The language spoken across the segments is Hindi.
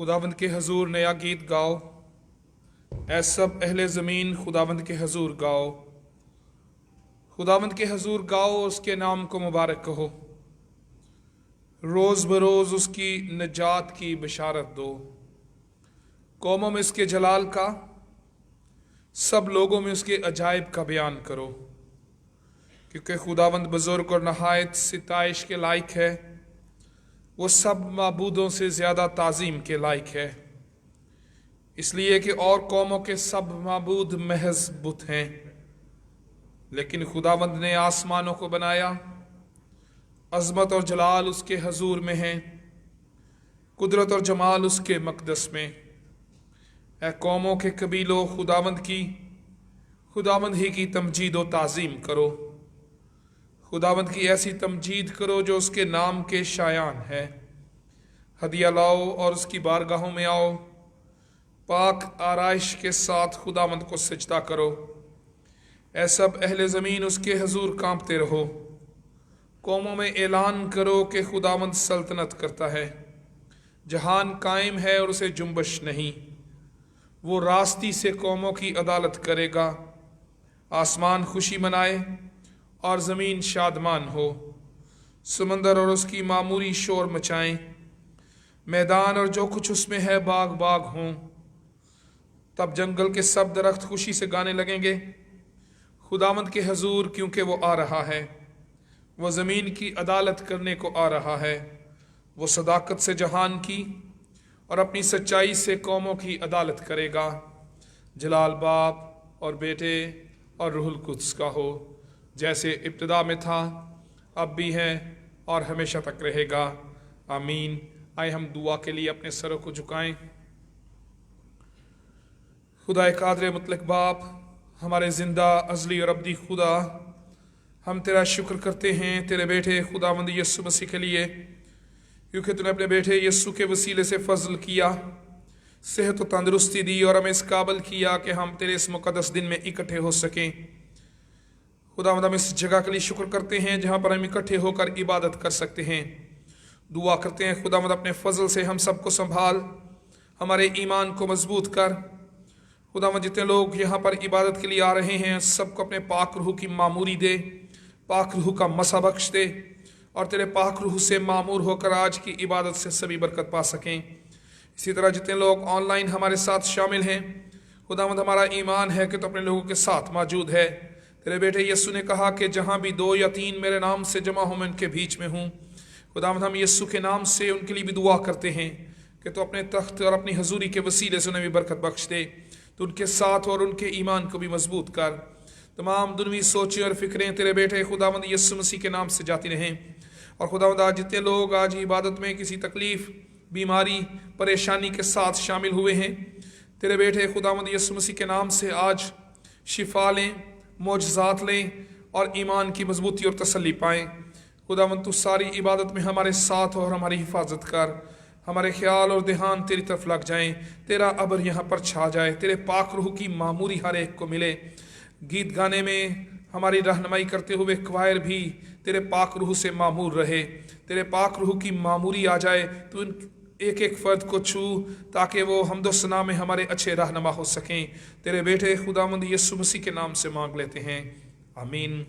खुदावंद के हजूर नया गीत गाओ। ऐ सब अहले ज़मीन खुदावंद के हजूर गाओ। खुदावंद के हजूर गाओ, उसके नाम को मुबारक कहो। रोज़ बरोज़ उसकी निजात की बशारत दो। कौमों में उसके जलाल का, सब लोगों में उसके अजायब का बयान करो। क्योंकि खुदावंद बुजुर्ग और नहायत सिताइश के लायक है। वो सब माबूदों से ज़्यादा ताज़ीम के लायक है, इसलिए कि और कौमों के सब माबूद महज बुत हैं, लेकिन खुदावंद ने आसमानों को बनाया। अज़मत और जलाल उसके हजूर में है, कुदरत और जमाल उसके मकदस में। ऐ कौमों के कबीलों, खुदावंद ही की तमजीद व ताज़ीम करो। खुदावंद की ऐसी तमजीद करो जो उसके नाम के शायान है। हदिया लाओ और उसकी बारगाहों में आओ। पाक आराइश के साथ खुदावंद को सजदा करो। ऐ सब अहले ज़मीन उसके हजूर कांपते रहो। कौमों में ऐलान करो कि खुदावंद सल्तनत करता है। जहान कायम है और उसे जुम्बश नहीं। वो रास्ती से कौमों की अदालत करेगा। आसमान खुशी मनाए और ज़मीन शादमान हो। समंदर और उसकी मामूरी शोर मचाएं। मैदान और जो कुछ उसमें है बाग बाग हों। तब जंगल के सब दरख्त खुशी से गाने लगेंगे खुदावंद के हजूर, क्योंकि वो आ रहा है। वो ज़मीन की अदालत करने को आ रहा है। वो सदाकत से जहान की और अपनी सच्चाई से कौमों की अदालत करेगा। जलाल बाप और बेटे और रूहुल कुद्स का हो, जैसे इब्तिदा में था, अब भी है और हमेशा तक रहेगा। आमीन। आए हम दुआ के लिए अपने सरों को झुकाएं। खुदा कादर मुतलक बाप, हमारे ज़िंदा अज़ली और अब्दी खुदा, हम तेरा शुक्र करते हैं तेरे बेटे खुदावंद यीशु मसीह के लिए, क्योंकि तूने अपने बेटे यीशु के वसीले से फजल किया, सेहत व तंदुरुस्ती दी और हमें इस काबिल किया कि हम तेरे इस मुकद्दस दिन में इकट्ठे हो सकें। खुदावंद हम इस जगह के लिए शुक्र करते हैं जहाँ पर हम इकट्ठे होकर इबादत कर सकते हैं। दुआ करते हैं खुदावंद अपने फजल से हम सबको संभाल, हमारे ईमान को मजबूत कर। खुदावंद जितने लोग यहाँ पर इबादत के लिए आ रहे हैं, सबको अपने पाक रूह की मामूरी दे, पाक रूह का मसा बख्श दे और तेरे पाक रूह से मामूर होकर आज की इबादत से सभी बरकत पा सकें। इसी तरह जितने लोग ऑनलाइन हमारे साथ शामिल हैं, खुदावंद हमारा ईमान है कि तो अपने लोगों के साथ मौजूद है। तेरे बेटे यीशु ने कहा कि जहाँ भी 2 या 3 मेरे नाम से जमा हो, मैं उनके बीच में हूँ। खुदावंद हम यीशु के नाम से उनके लिए भी दुआ करते हैं कि तो अपने तख्त और अपनी हजूरी के वसीले से उन्हें भी बरकत बख्श दे। तो उनके साथ और उनके ईमान को भी मजबूत कर। तमाम दुनियावी सोचें और फिक्रें तेरे बेटे खुदावंद यीशु मसीह के नाम से जाती रहें। और खुदावंद आज जितने लोग आज इबादत में किसी तकलीफ, बीमारी, परेशानी के साथ शामिल हुए हैं, तेरे बेटे खुदावंद यीशु मसीह के नाम से आज शिफा लें, मौजज़ात लें और ईमान की मजबूती और तसल्ली पाएँ। खुदावंद तू सारी इबादत में हमारे साथ और हमारी हिफाजत कर। हमारे ख्याल और ध्यान तेरी तरफ लग जाएं, तेरा अबर यहाँ पर छा जाए, तेरे पाक रूह की मामूरी हर एक को मिले। गीत गाने में हमारी रहनुमाई करते हुए क्वायर भी तेरे पाक रूह से मामूर रहे, तेरे पाक रूह की मामूरी आ जाए। तो एक एक फ़र्द को छू, ताकि वो हमदो सना में हमारे अच्छे रहनुमा हो सकें। तेरे बेटे खुदावंद यीशु मसीह के नाम से मांग लेते हैं, आमीन।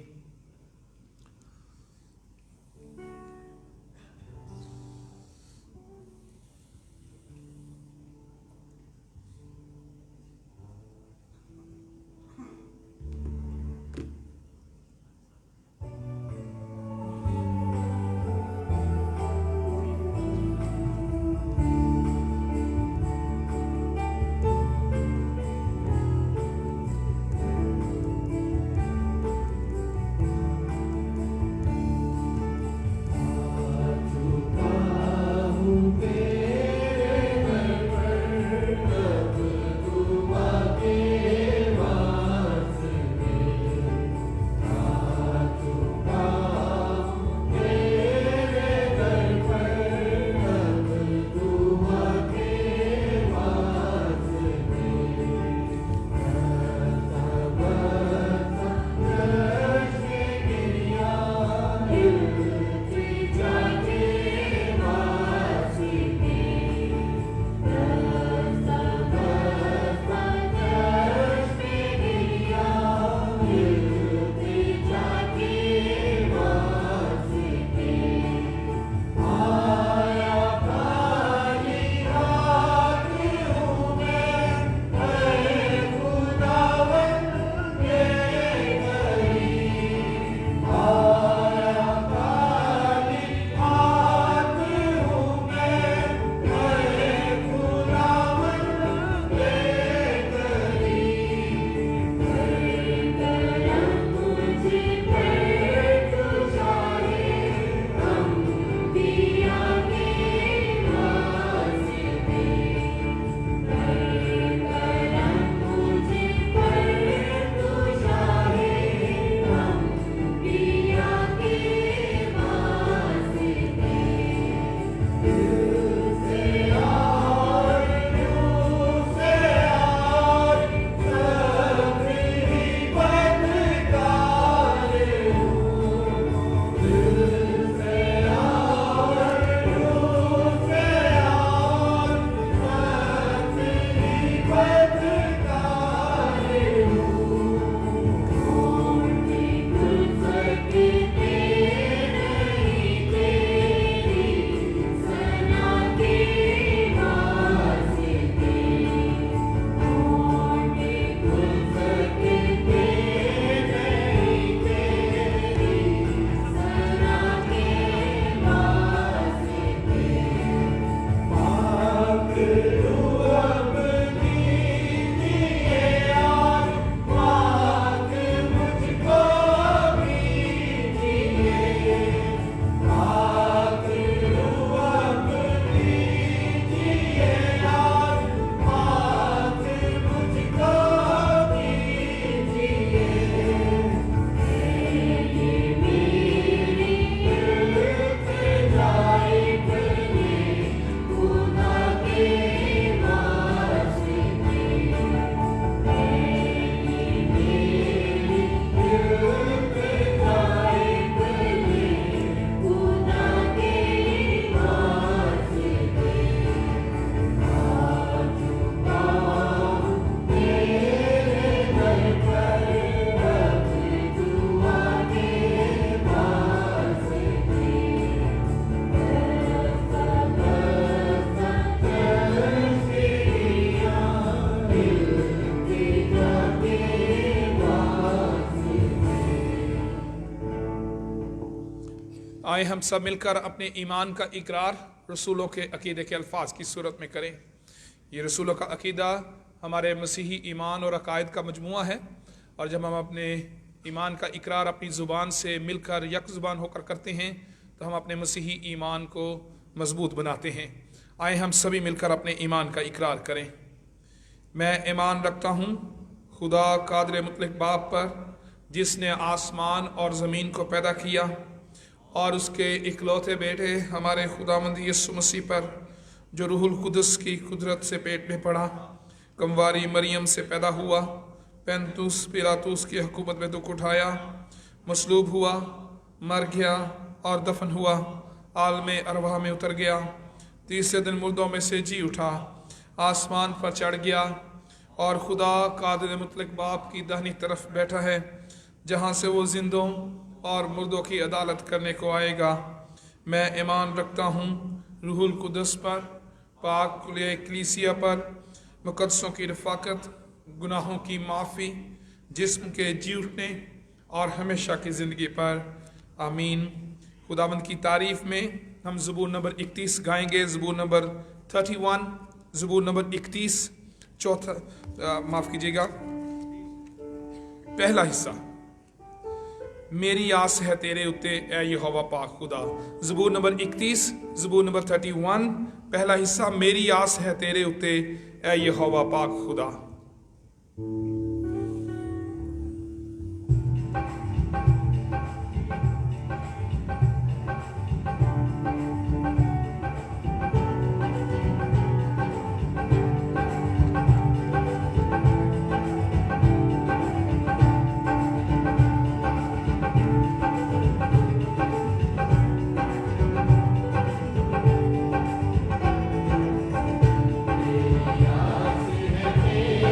आए हम सब मिलकर अपने ईमान का इकरार रसूलों के अकीदे के अल्फाज की सूरत में करें। ये रसूलों का अकीदा हमारे मसीही ईमान और अकायद का मजमुआ है, और जब हम अपने ईमान का इकरार अपनी ज़ुबान से मिलकर यक ज़ुबान होकर करते हैं तो हम अपने मसीही ईमान को मजबूत बनाते हैं। आए हम सभी मिलकर अपने ईमान का इकरार करें। मैं ईमान रखता हूँ खुदा कादिर मुतलक बाप पर, जिसने आसमान और ज़मीन को पैदा किया, और उसके इकलौते बेटे हमारे खुदावंद यीशु मसीह पर, जो रूहुल कुदस की कुदरत से पेट में पड़ा, कमवारी मरियम से पैदा हुआ, पेंतुस पिलातुस की हुकूमत में दुख उठाया, मसलूब हुआ, मर गया और दफन हुआ, आलमे अरवाह में उतर गया, तीसरे दिन मुर्दों में से जी उठा, आसमान पर चढ़ गया और खुदा कादिर मुतलक बाप की दाहिनी तरफ बैठा है, जहाँ से वो जिंदों और मुर्दों की अदालत करने को आएगा। मैं ईमान रखता हूँ रूहुल कुदस पर, पाक कुलिया कलीसिया पर, मुकद्दसों की रफ़ाकत, गुनाहों की माफ़ी, जिस्म के जी उठने और हमेशा की ज़िंदगी पर। आमीन। खुदावंद की तारीफ़ में हम ज़बूर नंबर 31 गाएंगे। ज़बूर नंबर 31, ज़बूर नंबर 31, माफ़ कीजिएगा, पहला हिस्सा। मेरी आस है तेरे उत्ते ऐ यहोवा पाक खुदा। ज़बूर नंबर 31, ज़बूर नंबर 31, पहला हिस्सा। मेरी आस है तेरे उत्ते ऐ यहोवा पाक खुदा। मेरी आस है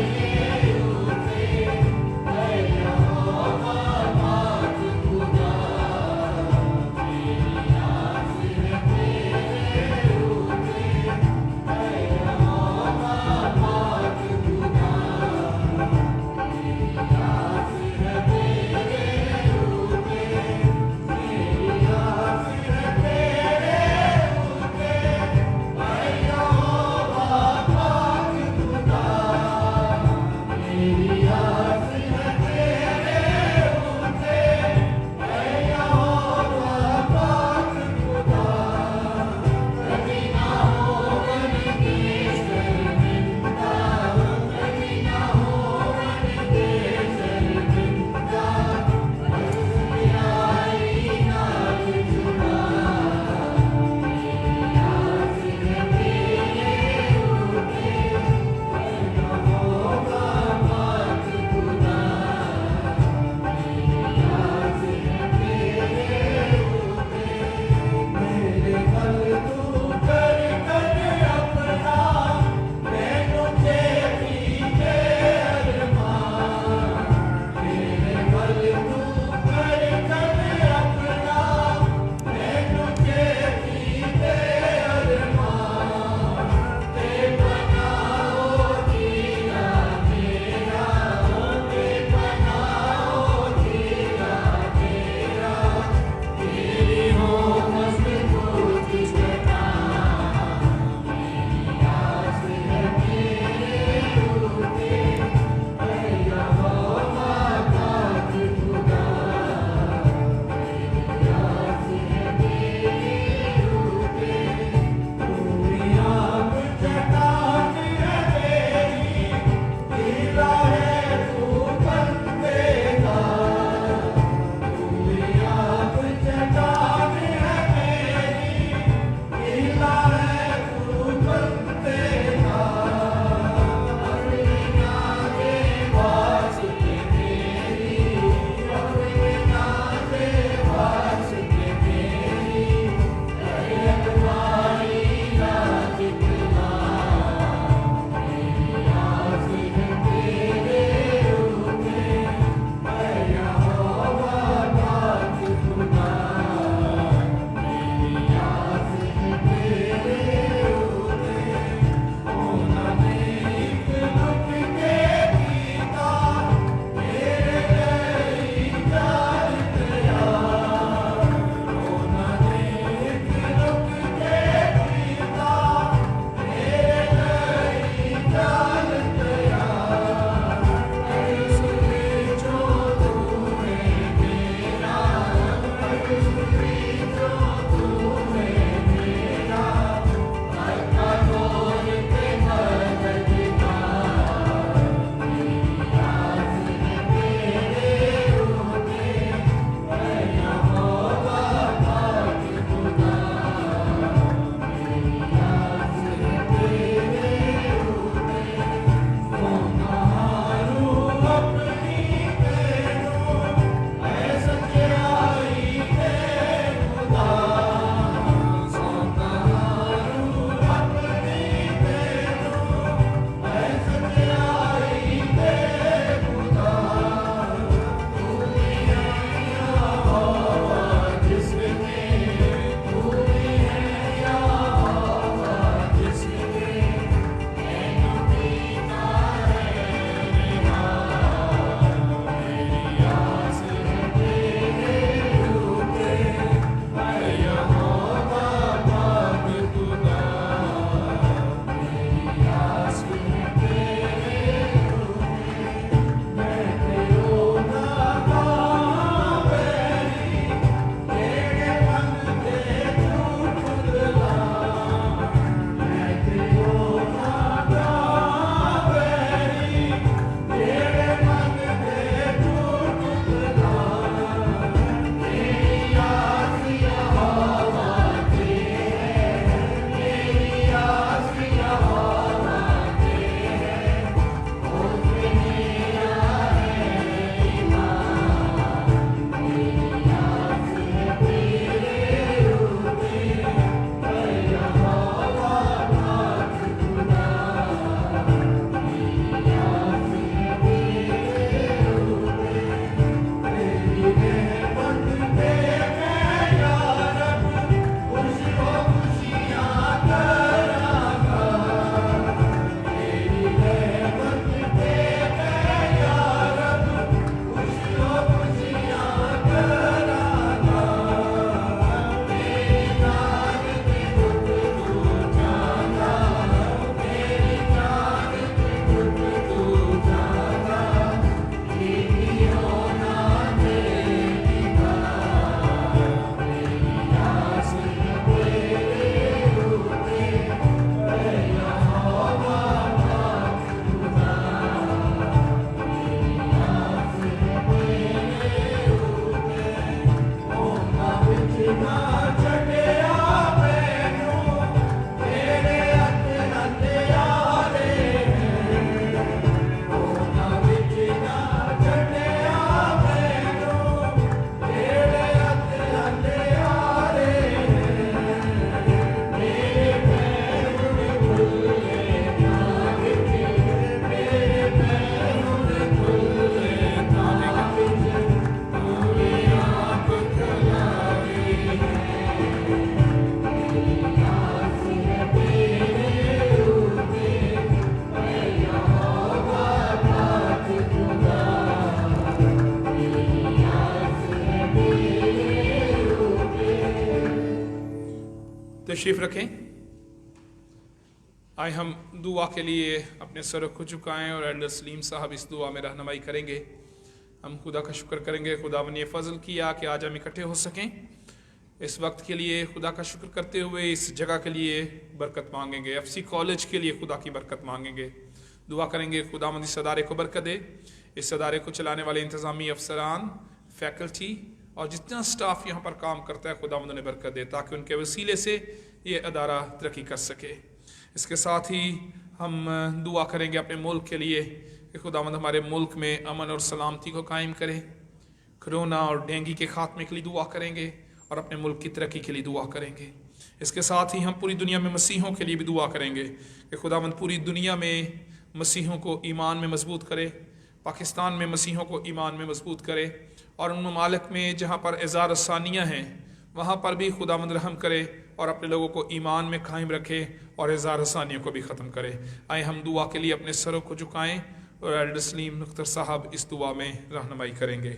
तशरीफ़ रखें। आए हम दुआ के लिए अपने सर को झुकाएं और एल्डर सलीम साहब इस दुआ में रहनुमाई करेंगे। हम खुदा का शुक्र करेंगे, खुदा ने फ़ज़ल किया कि आज हम इकट्ठे हो सकें। इस वक्त के लिए खुदा का शुक्र करते हुए इस जगह के लिए बरकत मांगेंगे। FC कॉलेज के लिए खुदा की बरकत मांगेंगे। दुआ करेंगे खुदावंद इस अदारे को बरकत दे। इस अदारे को चलाने वाले इंतज़ामी अफसरान, फैकल्टी और जितना स्टाफ यहाँ पर काम करता है, खुदावंद उन्हें बरकत दे ताकि उनके वसीले से ये अदारा तरक्की कर सके। इसके साथ ही हम दुआ करेंगे अपने मुल्क के लिए कि खुदावंद हमारे मुल्क में अमन और सलामती को कायम करे। कोरोना और डेंगू के खात्मे के लिए दुआ करेंगे और अपने मुल्क की तरक्की के लिए दुआ करेंगे। इसके साथ ही हम पूरी दुनिया में मसीहों के लिए भी दुआ करेंगे कि खुदावंद पूरी दुनिया में मसीहों को ईमान में मजबूत करे, पाकिस्तान में मसीहों को ईमान में मजबूत करे और उन ममालिक में जहाँ पर इज़ार रसानियाँ हैं वहाँ पर भी खुदावंद रहम करे और अपने लोगों को ईमान में कायम रखे और इज़ार रसानियों को भी ख़त्म करे। आए हम दुआ के लिए अपने सरों को झुकाएं और एल्डर सलीम नुख्तर साहब इस दुआ में रहनुमाई करेंगे।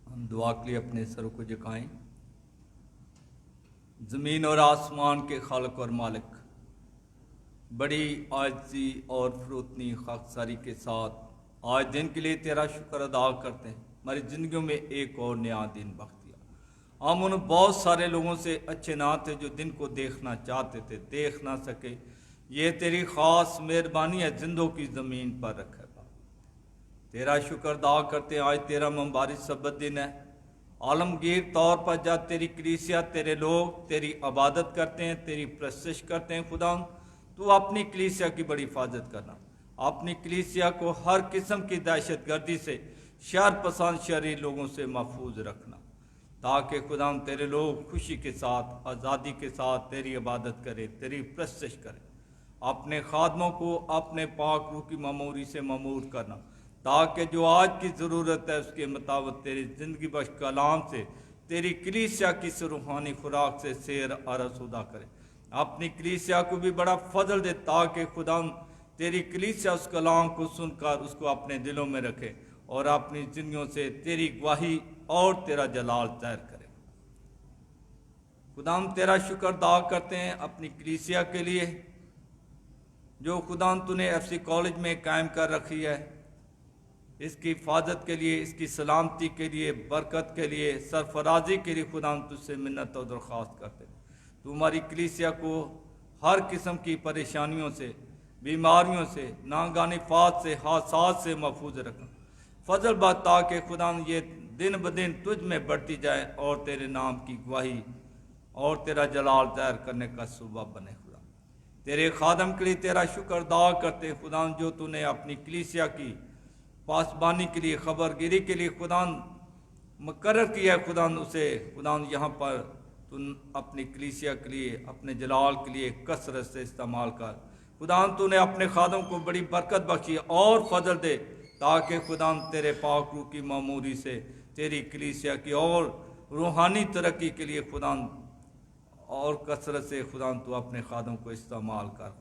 हम दुआ के लिए अपने सरों को झुकाएं। ज़मीन और आसमान के खालिक और मालिक, बड़ी आजिज़ी और फरोतनी खाकसारी के साथ आज दिन के लिए तेरा शुक्र अदा करते हैं। हमारी ज़िंदगियों में एक और नया दिन बख्श दिया। हम उन बहुत सारे लोगों से अच्छे ना थे जो दिन को देखना चाहते थे, देख ना सके। ये तेरी ख़ास मेहरबानी है, जिंदों की ज़मीन पर रखे। तेरा शुक्र अदा करते हैं। आज तेरा मुबारक सबत दिन है। आलमगीर तौर पर जब तेरी कलीसिया, तेरे लोग तेरी इबादत करते हैं, तेरी प्रस्तश करते हैं, खुदा तू अपनी कलीसिया की बड़ी हिफाजत करना। अपनी कलीसिया को हर किस्म की दहशत गर्दी से, शर पसंद शरीर लोगों से महफूज रखना, ताकि खुदा तेरे लोग खुशी के साथ, आज़ादी के साथ तेरी इबादत करें, तेरी प्रस्तश करें। अपने खादमों को अपने पाक रूह की मामूरी से मामूर करना, ताकि जो आज की ज़रूरत है उसके मुताबिक तेरी ज़िंदगी बख्श कलाम से, तेरी कलीसिया की रूहानी खुराक से सैर आरसूदा करे। अपनी कलीसिया को भी बड़ा फजल दे ताकि खुदा तेरी कलीसिया उस कलाम को सुनकर उसको अपने दिलों में रखे और अपनी ज़िंदगियों से तेरी गवाही और तेरा जलाल ज़ाहिर करे। खुदा तेरा शुक्र अदा करते हैं अपनी कलीसिया के लिए जो खुदा तूने FC कॉलेज में कायम कर रखी है। इसकी हिफाजत के लिए, इसकी सलामती के लिए, बरकत के लिए, सरफराजी के लिए खुदा तुझसे मिन्नत और दरख्वास्त करते। तू हमारी कलीसिया को हर किस्म की परेशानियों से, बीमारियों से, नागानी फात से, हादसात से महफूज रखना। फजल बात ताकि खुदा ये दिन ब दिन तुझ में बढ़ती जाए और तेरे नाम की गवाही और तेरा जलाल ज़ाहिर करने का सबब बने। खुदा तेरे खादम के लिए तेरा शुक्र अदा करते। खुदा जो तूने अपनी कलीसिया की पासबानी के लिए, खबरगिरी के लिए खुदा मुकर्रर किया, खुदा उसे खुदा यहाँ पर तू अपनी कलीसिया के लिए, अपने जलाल के लिए कसरत से इस्तेमाल कर। खुदा तूने अपने खादों को बड़ी बरकत बख्शी और फजल दे ताकि खुदा तेरे पाक रूह की मामूरी से तेरी कलीसिया की और रूहानी तरक्की के लिए खुदा और कसरत से खुदा तू अपने खादों को इस्तेमाल कर।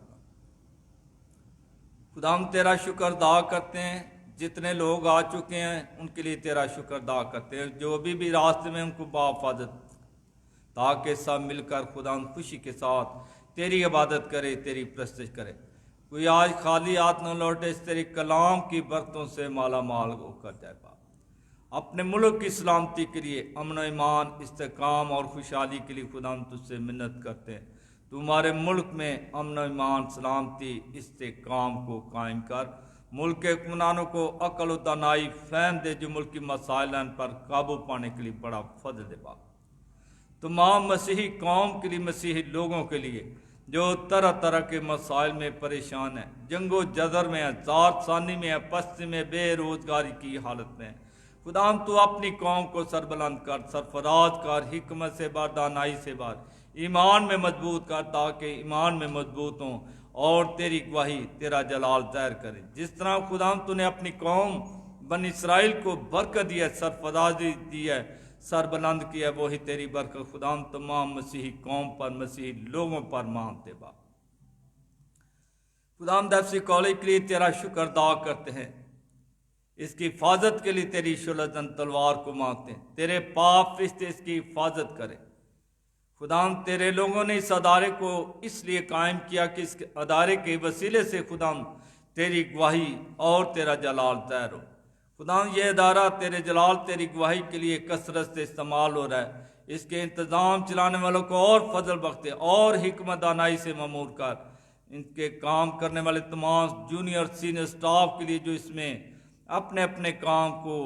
खुदा तेरा शुक्र अदा करते हैं। जितने लोग आ चुके हैं उनके लिए तेरा शुक्र अदा करते हैं, जो अभी भी रास्ते में उनको बाहिफाजत, ताकि सब मिलकर खुदा खुशी के साथ तेरी इबादत करे, तेरी प्रस्तश करे। कोई आज खाली हाथ न लौटे, इस तेरी कलाम की बरकतों से माला माल होकर जाए। अपने मुल्क की सलामती के लिए, अमन ईमान, इस्तेकाम और खुशहाली के लिए खुदा तुझसे मिन्नत करते हैं। तुम्हारे मुल्क में अमन ईमान, सलामती, इस्तेकाम को कायम कर। मुल्क के हुक्मरानों को अकल व दानाई फहम दे, जो मुल्क की मसाइल पर काबू पाने के लिए बड़ा फजल दे। तमाम मसीही कौम के लिए, मसीही लोगों के लिए जो तरह तरह के मसाइल में परेशान है, जंगो जदर में है, ज़ात सानी में है, पस्ती में, बेरोजगारी की हालत में है। खुदा तू अपनी कौम को सरबलंद कर, सरफराज कर, हिकमत से बार, दानाई से बार, ईमान में मजबूत कर, ताकि ईमान में मजबूत हों और तेरी गवाही, तेरा जलाल ज़ाहिर करे। जिस तरह खुदा तूने अपनी कौम बन इसराइल को बरकत दी है, सरफराजी दी है, सरबलंद किया, वही तेरी बरकत खुदा तमाम मसीही कौम पर, मसीही लोगों पर मानते बा। खुदा FC कॉलेज के लिए तेरा शुक्र अदा करते हैं। इसकी हिफाजत के लिए तेरी शुलजन तलवार को मांगते हैं। तेरे पाप फरिश्ते इसकी हिफाजत करें। खुदाम तेरे लोगों ने इस अदारे को इसलिए कायम किया कि इस अदारे के वसीले से खुदाम तेरी गवाही और तेरा जलाल ज़ाहिर हो। खुदाम ये अदारा तेरे जलाल तेरी गवाही के लिए कसरत से इस्तेमाल हो रहा है। इसके इंतज़ाम चलाने वालों को और फजल बख्ते और हिकमत दानाई से ममूर कर। इनके काम करने वाले तमाम जूनियर सीनियर स्टाफ के लिए जो इसमें अपने अपने काम को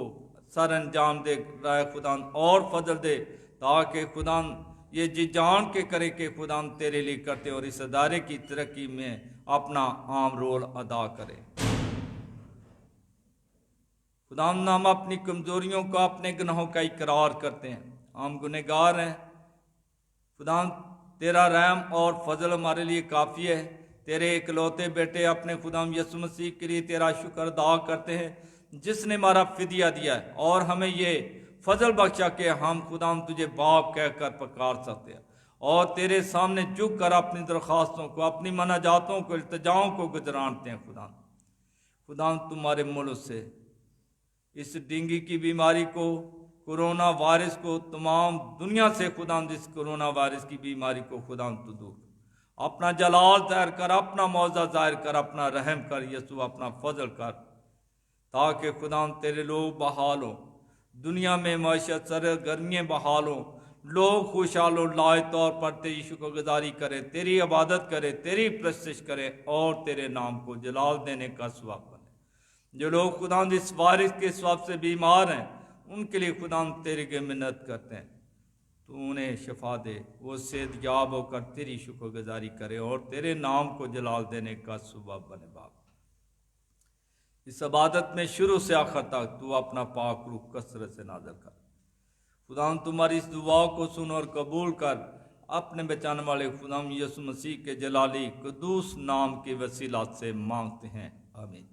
सर अंजाम दे रहा है, खुदाम और फजल दे, ताकि खुदाम ये जी जान के करे कि खुदाम तेरे लिए करते और इस अदारे की तरक्की में अपना आम रोल अदा करें। खुदाम हम अपनी कमजोरियों का अपने गुनाहों का इकरार करते हैं, हम गुनहगार हैं। खुदाम तेरा रहम और फजल हमारे लिए काफ़ी है। तेरे इकलौते बेटे अपने खुदाम यसु मसीह के लिए तेरा शुक्र अदा करते हैं, जिसने हमारा फिदिया दिया है और हमें ये फजल बख्शा के हम खुदाम तुझे बाप कहकर पुकार सकते हैं और तेरे सामने झुक कर अपनी दरख्वास्तों को, अपनी मनाजातों को, इल्तिजाओं को गुजरानते हैं। खुदाम तुम्हारे मुल्क से इस डेंगू की बीमारी को, कोरोना वायरस को, तमाम दुनिया से खुदाम जिस कोरोना वायरस की बीमारी को खुदाम तू दूर अपना जलाल ज़ाहिर कर, अपना मौजा ज़ाहिर कर, अपना रहम कर यसु, अपना फजल कर, ताकि खुदाम तेरे लोग बहाल हों, दुनिया में मैशत सरगर्मियाँ बहाल हों, लोग खुशहाल हों, लाए तौर पर तेरी शुक्रगुजारी करें, तेरी इबादत करें, तेरी प्रस्तश करें और तेरे नाम को जलाल देने का सवाब बने। जो लोग खुदाम इस वारिस के स्वाब से बीमार हैं, उनके लिए खुदाम तेरी की मिन्नत करते हैं, तू उन्हें शफा दे, वो सेहतयाब होकर तेरी शुक्रगुजारी करे और तेरे नाम को जलाल देने का सबब बने। बाप, इस इबादत में शुरू से आखिर तक तू अपना पाक रूह कसरत से नाज़िल कर। खुदाम तुम्हारी इस दुआ को सुन और कबूल कर, अपने बचाने वाले खुदाम यसु मसीह के जलाली कुदूस नाम के वसीला से मांगते हैं, आमीन।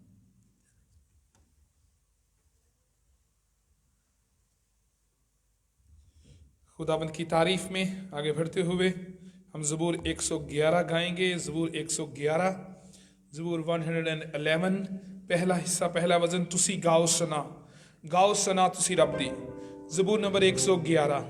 खुदाबंद की तारीफ में आगे बढ़ते हुए हम ज़बूर 111 गाएंगे। ज़बूर 111, ज़बूर 111, पहला हिस्सा, पहला वजन, तुसी गाओ सना तुसी रब दी। ज़बूर नंबर 111।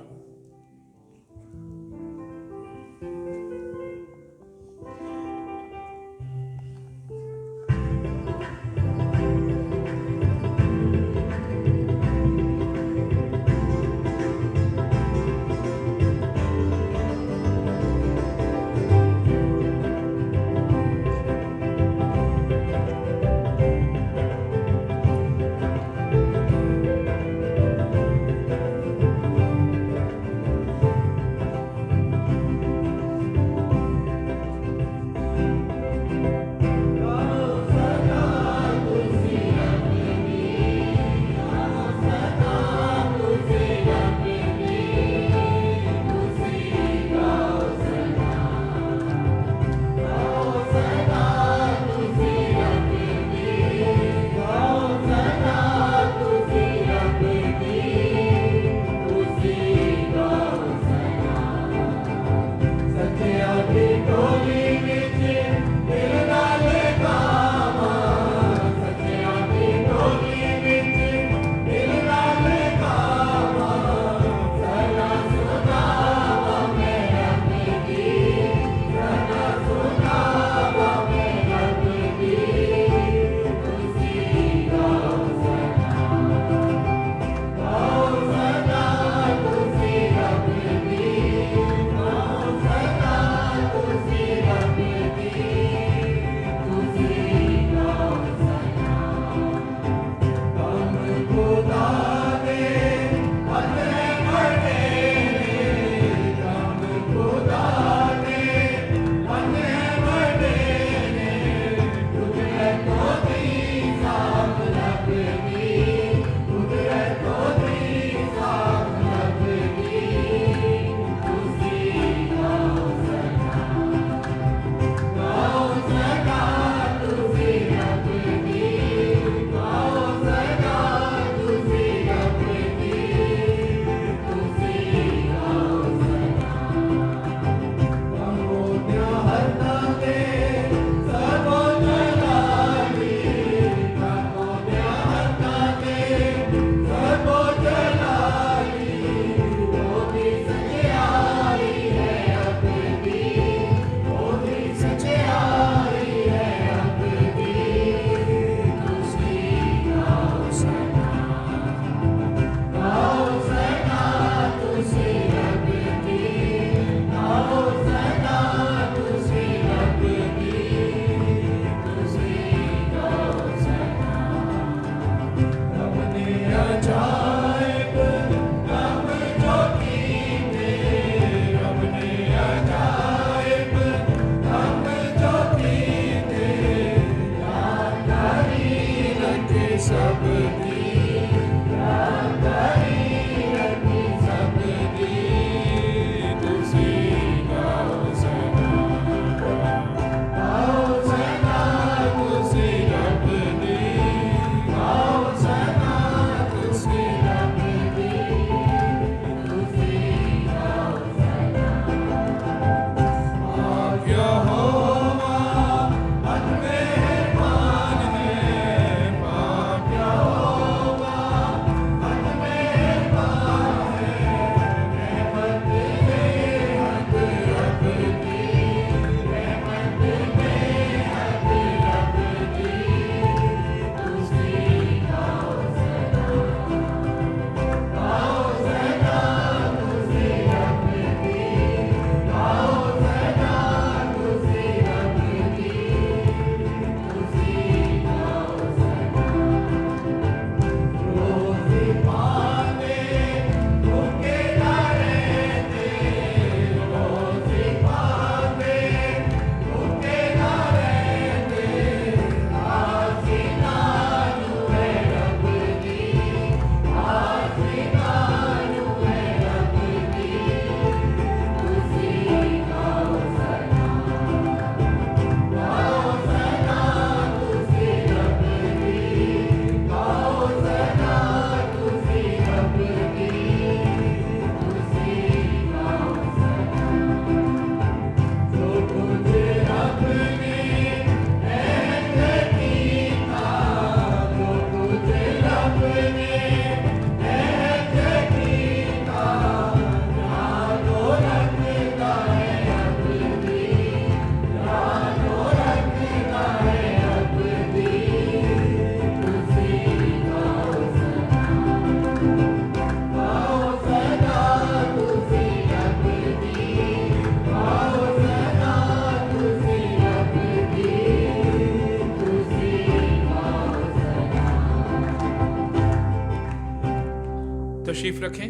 तशरीफ़ रखें।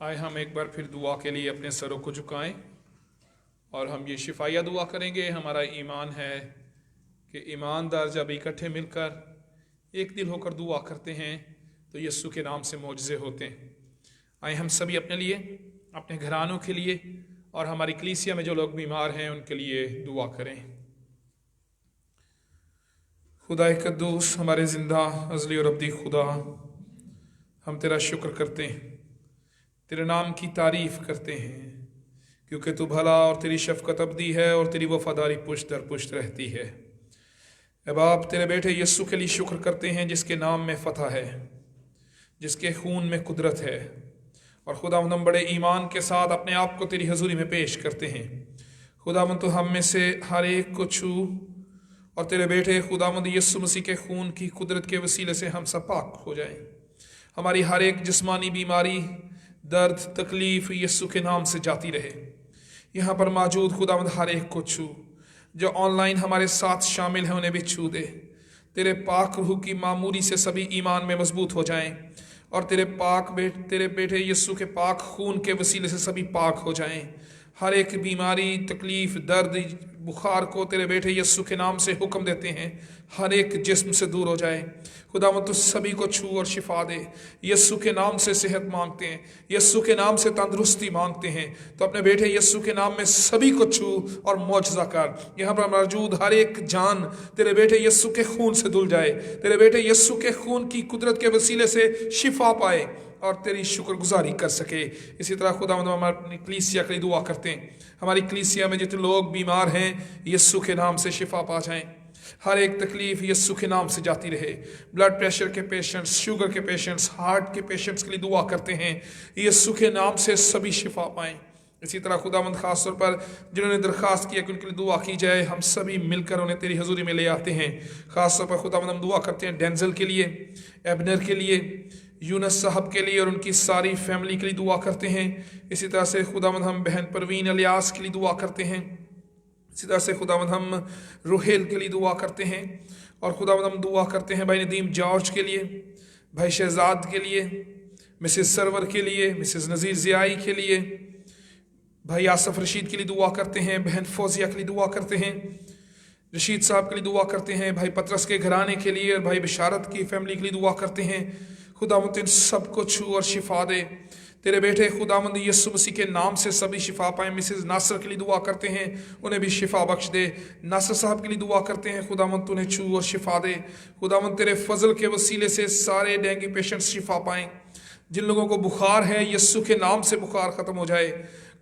आए हम एक बार फिर दुआ के लिए अपने सरों को झुकाएं और हम ये शिफाया दुआ करेंगे। हमारा ईमान है कि ईमानदार जब इकट्ठे मिलकर एक दिल होकर दुआ करते हैं तो यीशु के नाम से मौजज़े होते हैं। आए हम सभी अपने लिए, अपने घरानों के लिए और हमारी कलीसिया में जो लोग बीमार हैं उनके लिए दुआ करें। खुदा कद्दूस, हमारे ज़िंदा अज़ली और अब्दी खुदा, हम तेरा शुक्र करते हैं, तेरे नाम की तारीफ़ करते हैं, क्योंकि तू भला और तेरी शफ़क़त अब्दी है और तेरी वफ़ादारी पुश्त दर पुश्त रहती है। ए बाप, तेरे बेटे यीशु के लिए शुक्र करते हैं जिसके नाम में फ़तह है, जिसके खून में कुदरत है। और खुदावंद, हम बड़े ईमान के साथ अपने आप को तेरी हजूरी में पेश करते हैं। खुदावंद, तो हम में से हर एक को छू और तेरे बेटे खुदावंद यीशु मसीह के खून की कुदरत के वसीले से हम सब पाक हो जाएं। हमारी हर एक जिस्मानी बीमारी, दर्द, तकलीफ़ यीशु के नाम से जाती रहे। यहाँ पर मौजूद खुदावंद हर एक को छू, जो ऑनलाइन हमारे साथ शामिल हैं उन्हें भी छू दे। तेरे पाक रूह की मामूरी से सभी ईमान में मजबूत हो जाएं और तेरे बेटे यीशु के पाक खून के वसीले से सभी पाक हो जाएं। हर एक बीमारी, तकलीफ, दर्द, बुखार को तेरे बेटे यीशु के नाम से हुक्म देते हैं, हर एक जिस्म से दूर हो जाए। खुदावंद, तू सभी को छू और शिफा दे। यीशु के नाम से सेहत मांगते हैं, यीशु के नाम से तंदुरुस्ती मांगते हैं। तो अपने बेटे यीशु के नाम में सभी को छू और मौजज़ा कर। यहाँ पर मौजूद हर एक जान तेरे बेटे यीशु के खून से धुल जाए, तेरे बेटे यीशु के खून की कुदरत के वसीले से शिफा पाए और तेरी शुक्रगुजारी कर सके। इसी तरह खुदावंद, हम अपनी कलीसिया के लिए दुआ करते हैं। हमारी कलीसिया में जितने लोग बीमार हैं यीशु के नाम से शिफा पा जाएं। हर एक तकलीफ यीशु के नाम से जाती रहे। ब्लड प्रेशर के पेशेंट्स, शुगर के पेशेंट्स, हार्ट के पेशेंट्स के लिए दुआ करते हैं, यीशु के नाम से सभी शिफा पाएं। इसी तरह खुदावंद, खास तौर पर जिन्होंने दरखास्त किया कि उनके लिए दुआ की जाए, हम सभी मिलकर उन्हें तेरी हजूरी में ले आते हैं। खास तौर पर खुदावंद, हम दुआ करते हैं डेंजल के लिए, एबनर के लिए, यूनस साहब के लिए और उनकी सारी फैमिली के लिए दुआ करते हैं। इसी तरह से खुदावंद, हम बहन परवीन अलियास के लिए दुआ करते हैं। इसी तरह से खुदावंद, हम रोहेल के लिए दुआ करते हैं। और खुदावंद, हम दुआ करते हैं भाई नदीम जॉर्ज के लिए, भाई शहजाद के लिए, मिसेस सरवर के लिए, मिसेस नज़ीर ज़ियाई के लिए, भाई आसफ रशीद के लिए दुआ करते हैं, बहन फौजिया के लिए दुआ करते हैं, रशीद साहब के लिए दुआ करते हैं, भाई पतरस के घराने के लिए और भाई बिशारत की फैमिली के लिए दुआ करते हैं। खुदावंद, इन सबको छू और शिफा दे। तेरे बेटे खुदावंद यीशु मसीह के नाम से सभी शिफा पाएं। मिसेस नासर के लिए दुआ करते हैं, उन्हें भी शिफा बख्श दे। नासर साहब के लिए दुआ करते हैं, खुदावंद उन्हें छू और शिफा दे। खुदावंद, तेरे फजल के वसीले से सारे डेंगू पेशेंट्स शिफा पाएं। जिन लोगों को बुखार है यीशु के नाम से बुखार खत्म हो जाए।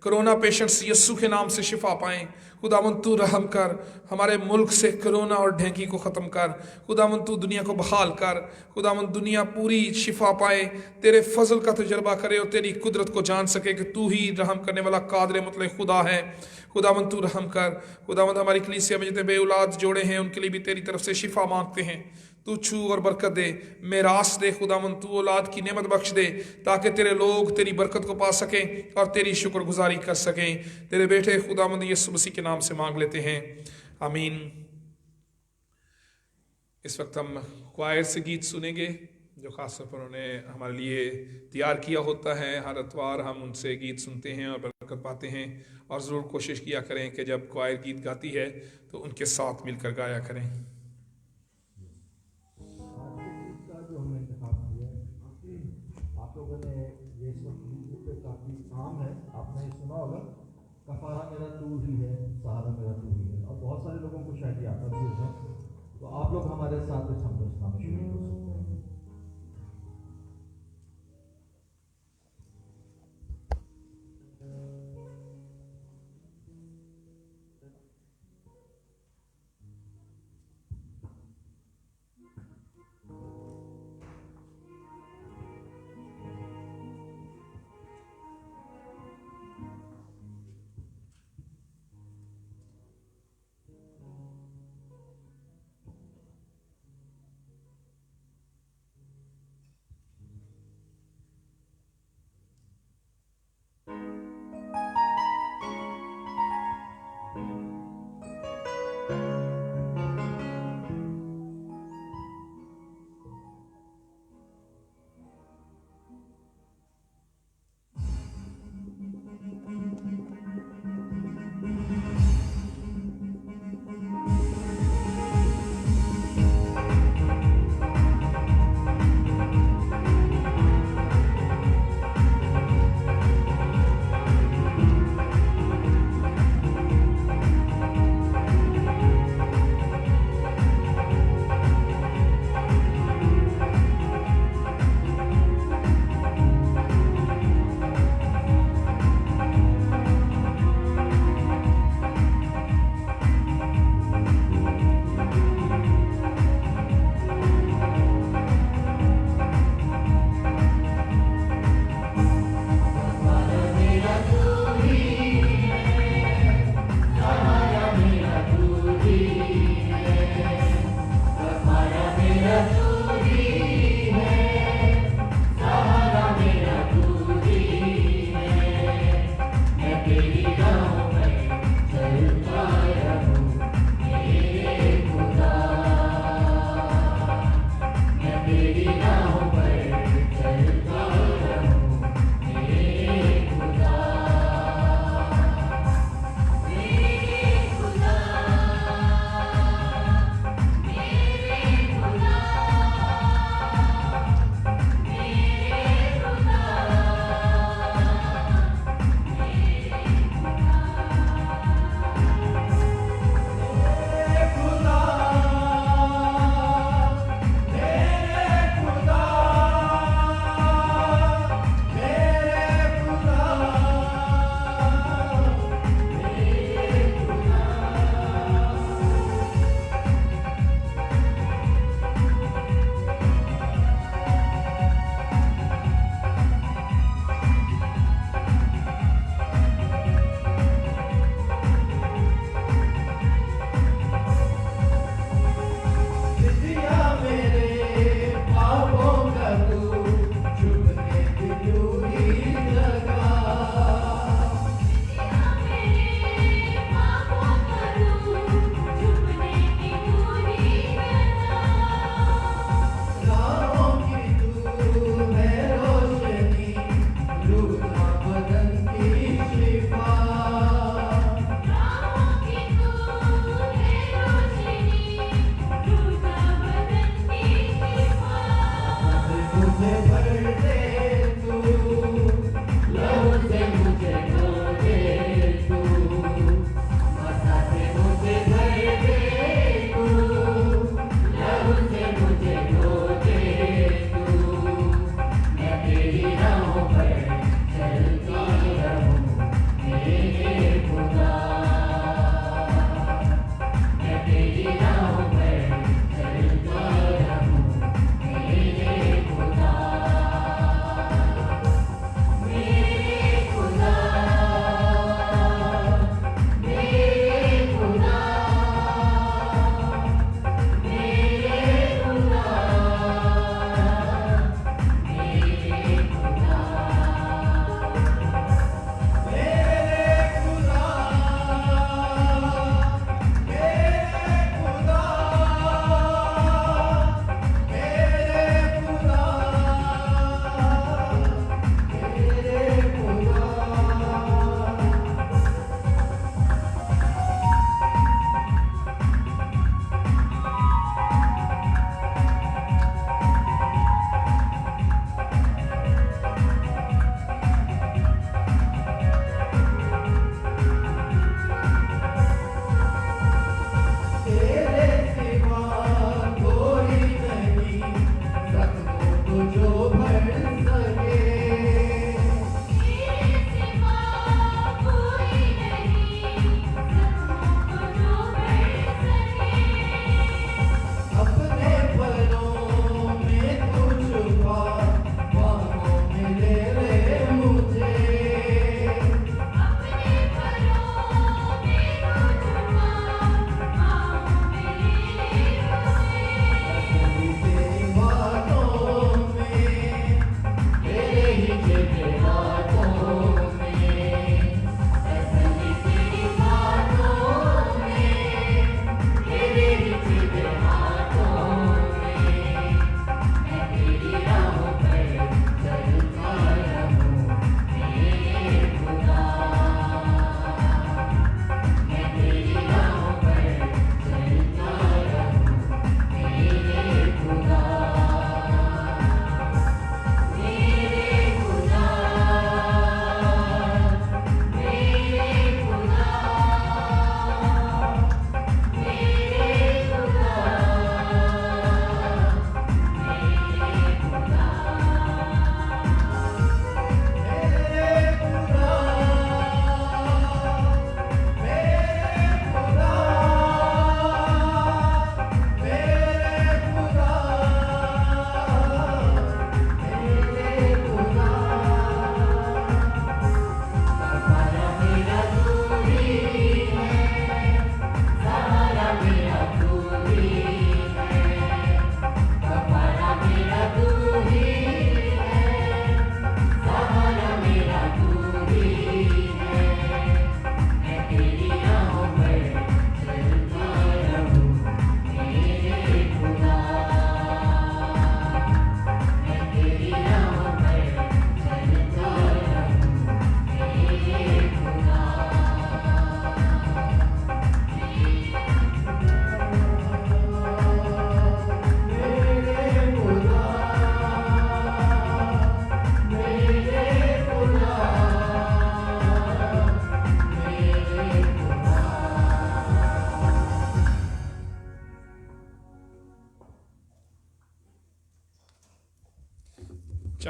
कोरोना पेशेंट्स यीशु के नाम से शिफा पाएं। खुदावंद, तू रहम कर, हमारे मुल्क से कोरोना और डेंगू को ख़त्म कर। खुदावंद, तू दुनिया को बहाल कर। खुदावंद, दुनिया पूरी शिफा पाए, तेरे फजल का तजर्बा करे और तेरी कुदरत को जान सके कि तू ही रहम करने वाला कादर मुतलक खुदा है। खुदावंद, तू रहम कर। खुदावंद, हमारी कलीसिया में जितने बे औलाद जोड़े हैं उनके लिए भी तेरी तरफ से शिफा मांगते हैं। तू छू और बरकत दे, मेरास दे। खुदावंद, तू औलाद की नेमत बख्श दे ताकि तेरे लोग तेरी बरकत को पा सकें और तेरी शुक्रगुजारी कर सकें। तेरे बेटे खुदावंद यीशु मसीह के नाम से मांग लेते हैं, आमीन। इस वक्त हम क्वायर से गीत सुनेंगे जो खास तौर पर उन्होंने हमारे लिए तैयार किया होता है। हर अतवार हम उनसे गीत सुनते हैं और बरकत पाते हैं। और ज़रूर कोशिश किया करें कि जब क्वायर गीत गाती है तो उनके साथ मिलकर गाया करें। जो हमने इंतखाब किया है, आप लोगों ने ये इस वक्त यूट्यूब पे काफ़ी आम है, आपने सुना होगा, कफारा मेरा तू ही है, सहारा मेरा तू ही है। और बहुत सारे लोगों को शायद ये आता भी होगा, तो आप लोग हमारे साथ इस हमदस्ता में शुरू कर सकते हैं।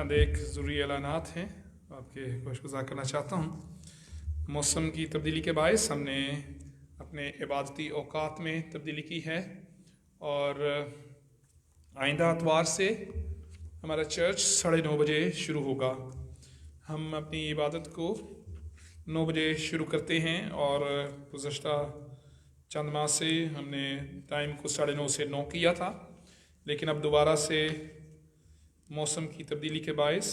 चंद एक ज़रूरी ऐलानात हैं, आपके खुशगुजार करना चाहता हूँ। मौसम की तब्दीली के बायस हमने अपने इबादती औकात में तब्दीली की है और आइंदा इतवार से हमारा चर्च 9:30 बजे शुरू होगा। हम अपनी इबादत को 9 बजे शुरू करते हैं और गुज़श्ता चंद माह से हमने टाइम को 9:30 से 9 किया था, लेकिन अब दोबारा से मौसम की तब्दीली के बायस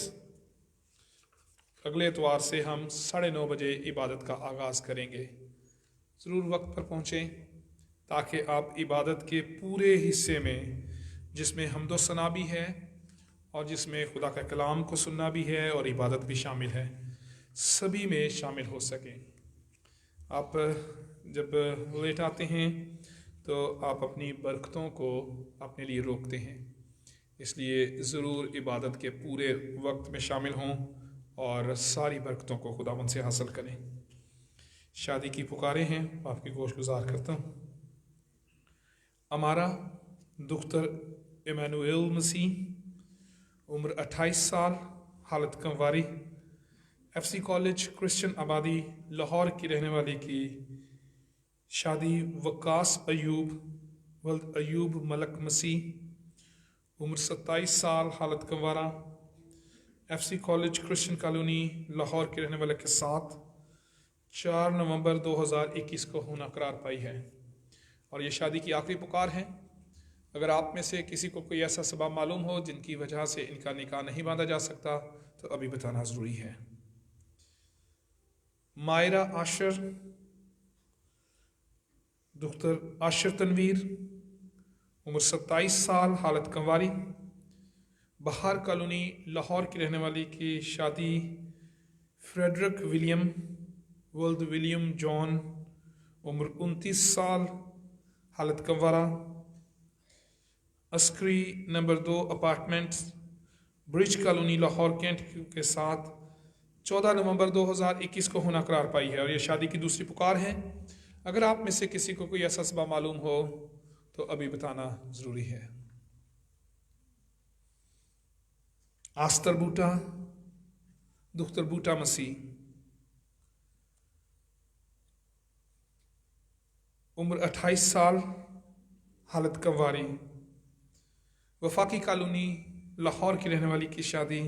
अगले इतवार से हम 9:30 बजे इबादत का आगाज़ करेंगे। ज़रूर वक्त पर पहुँचें ताकि आप इबादत के पूरे हिस्से में, जिसमें हम्दो सना भी है और जिसमें खुदा का कलाम को सुनना भी है और इबादत भी शामिल है, सभी में शामिल हो सकें। आप जब लेट आते हैं तो आप अपनी बरकतों को अपने लिए रोकते हैं, इसलिए ज़रूर इबादत के पूरे वक्त में शामिल हों और सारी बरकतों को खुदावंद से हासिल करें। शादी की पुकारें हैं, आपकी गोशगुजार करता हूँ। अमारा दुख्तर इमानुएल मसीह, उम्र 28 साल, हालत कंवारी, FC कॉलेज क्रिश्चियन आबादी लाहौर की रहने वाली की शादी वकास अयूब वल्द अयूब मलक मसीह, उम्र 27 साल, हालत कंवारा, FC college Christian colony Lahore के रहने वाले के साथ 4 नवंबर 2021 को होना करार पाई है और ये शादी की आखिरी पुकार है। अगर आप में से किसी को कोई ऐसा सबब मालूम हो जिनकी वजह से इनका निकाह नहीं बांधा जा सकता तो अभी बताना ज़रूरी है। मायरा आशर दुख्तर आशर तनवीर, उम्र 27 साल, हालत कंवारी, बहार कॉलोनी लाहौर की रहने वाली की शादी फ्रेडरिक विलियम वल्द विलियम जॉन, उम्र 29 साल, हालत कंवारा, अस्करी number 2 apartments bridge colony Lahore cantt के साथ 14 नवंबर 2021 को होना करार पाई है और यह शादी की दूसरी पुकार है। अगर आप में से किसी को कोई ऐसा सबब मालूम हो तो अभी बताना ज़रूरी है। आस्तर बूटा दुख्तर बूटा मसीह, उम्र 28 साल, हालत कंवारी, वफाकी कॉलोनी लाहौर की रहने वाली की शादी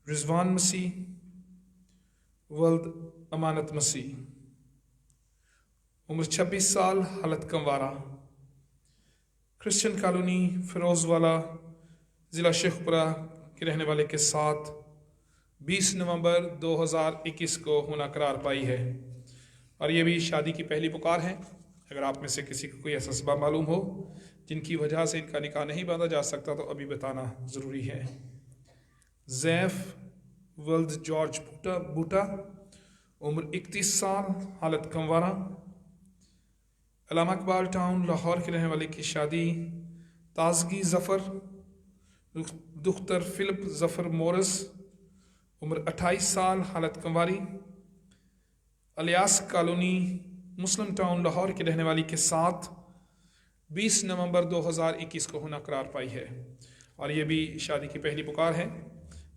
रिजवान मसीह वल्द अमानत मसीह, उम्र 26 साल, हालत कंवारा, क्रिश्चियन कॉलोनी फिरोजवाला ज़िला शेखपुरा के रहने वाले के साथ 20 नवंबर 2021 को होना करार पाई है और ये भी शादी की पहली पुकार है। अगर आप में से किसी को कोई ऐसा सबब मालूम हो जिनकी वजह से इनका निकाह नहीं बांधा जा सकता तो अभी बताना ज़रूरी है। जैफ वल्द जॉर्ज बूटा, उम्र 31 साल, हालत कंवारा, अलामा इकबाल टाउन लाहौर के रहने वाले की शादी ताजगी ज़फ़र दुख्तर फिलिप ज़फ़र मोरस, उम्र 28 साल, हालत कंवारी, अलियास कॉलोनी मुस्लिम टाउन लाहौर के रहने वाली के साथ 20 नवंबर 2021 को होना करार पाई है और ये भी शादी की पहली पुकार है।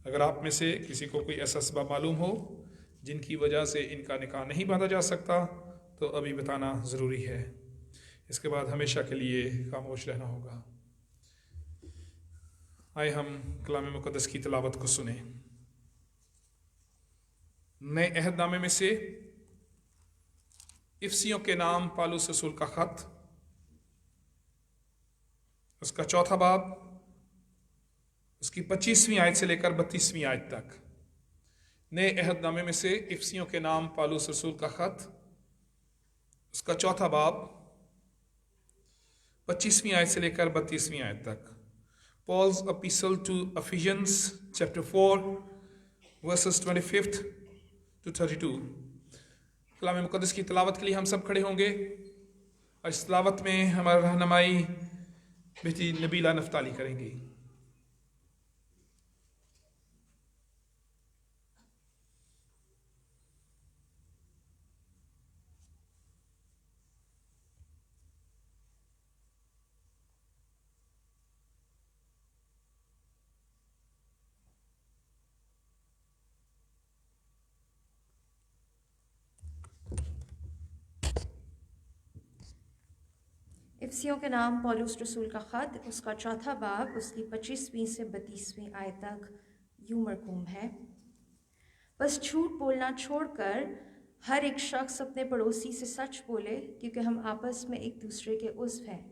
अगर आप में से किसी को कोई ऐसा सबब मालूम हो जिनकी वजह से इनका निकाह नहीं बांधा जा सकता तो अभी बताना ज़रूरी है। इसके बाद हमेशा के लिए खामोश रहना होगा। आए हम कलाम मुक़द्दस की तिलावत को सुने। नए अहदनामे में से इफ्सियों के नाम पालूस रसूल का ख़त, उसका 4था बाब, उसकी 25वीं आयत से लेकर 32वीं आयत तक। नए अहदनामे में से इफ्सियों के नाम पालूस रसूल का ख़त, उसका 4था बाब, 25वीं आयत से लेकर 32वीं आयत तक। Paul's epistle to Ephesians chapter 4 verses 25 to 32। कलाम मुक़द्दस की तिलावत के लिए हम सब खड़े होंगे और इस तिलावत में हमारा रहनुमाई बेटी नबीला नफ्ताली करेंगी। इफ्सियों के नाम पौलुस रसूल का ख़त, उसका चौथा बाब, उसकी 25वीं से 32वीं आयत तक यूं मरकूम है। बस झूठ बोलना छोड़कर हर एक शख्स अपने पड़ोसी से सच बोले, क्योंकि हम आपस में एक दूसरे के उज़्व हैं।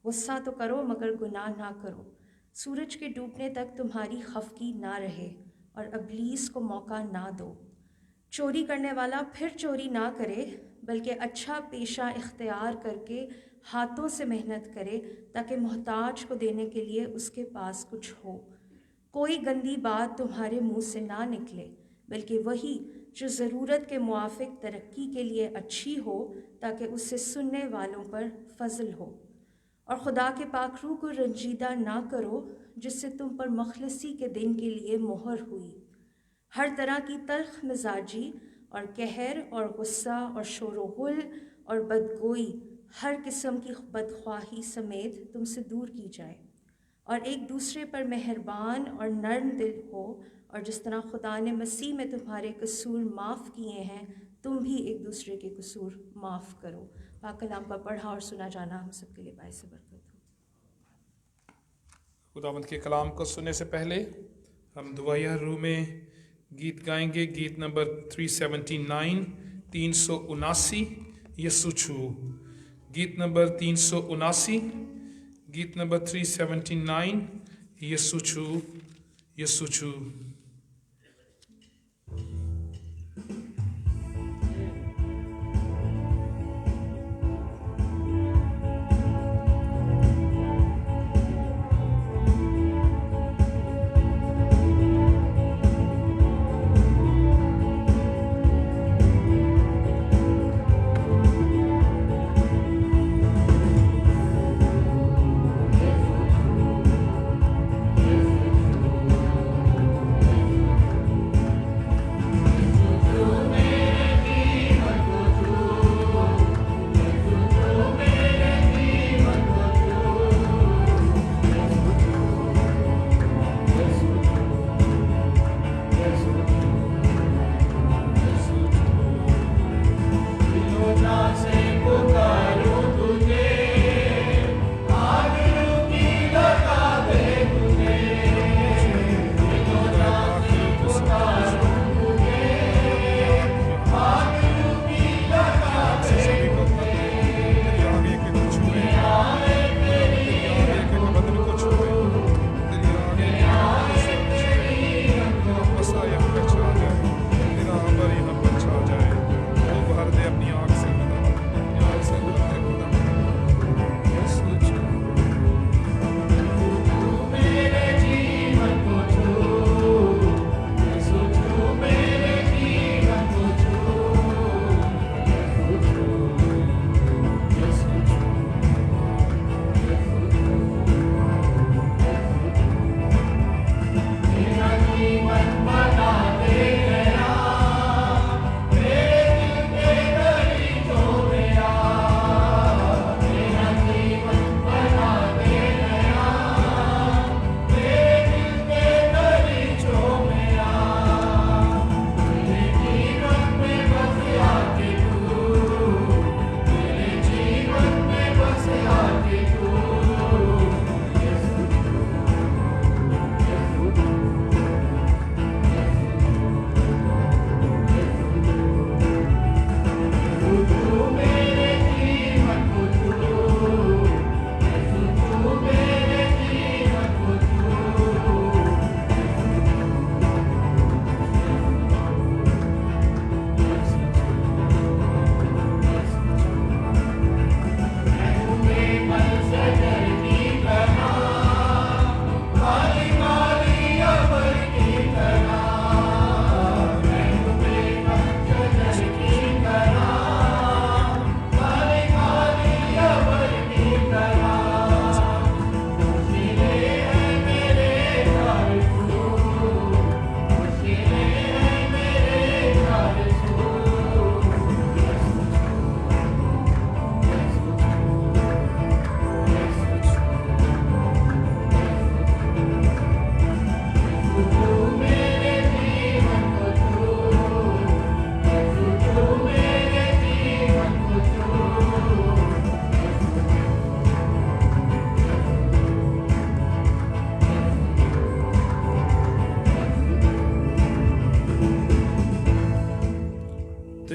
गुस्सा तो करो मगर गुनाह ना करो। सूरज के डूबने तक तुम्हारी खफकी ना रहे और अबलीस को मौका ना दो। चोरी करने वाला फिर चोरी ना करे, बल्कि अच्छा पेशा इख्तियार करके हाथों से मेहनत करे, ताकि मोहताज को देने के लिए उसके पास कुछ हो। कोई गंदी बात तुम्हारे मुंह से ना निकले, बल्कि वही जो ज़रूरत के मुआफिक तरक्की के लिए अच्छी हो, ताकि उससे सुनने वालों पर फजल हो। और खुदा के पाकरू को रंजीदा ना करो, जिससे तुम पर मखलसी के दिन के लिए मोहर हुई। हर तरह की तल्ख मिजाजी और कहर और गुस्सा और शोर-ओ-गुल और बदगोई, हर किस्म की बदख्वाही समेत तुमसे दूर की जाए, और एक दूसरे पर मेहरबान और नर्म दिल हो, और जिस तरह खुदा ने मसीह में तुम्हारे कसूर माफ़ किए हैं, तुम भी एक दूसरे के कसूर माफ़ करो। पाक कलाम का पढ़ा और सुना जाना हम सबके लिए बाइस बरकत हो। खुदावंद के कलाम को सुनने से पहले हम दुआया रूह में गीत गाएंगे। गीत नंबर 379, 379, यसु छू। गीत नंबर 379, गीत नंबर 379, यसु छू, यसु छू। Yes,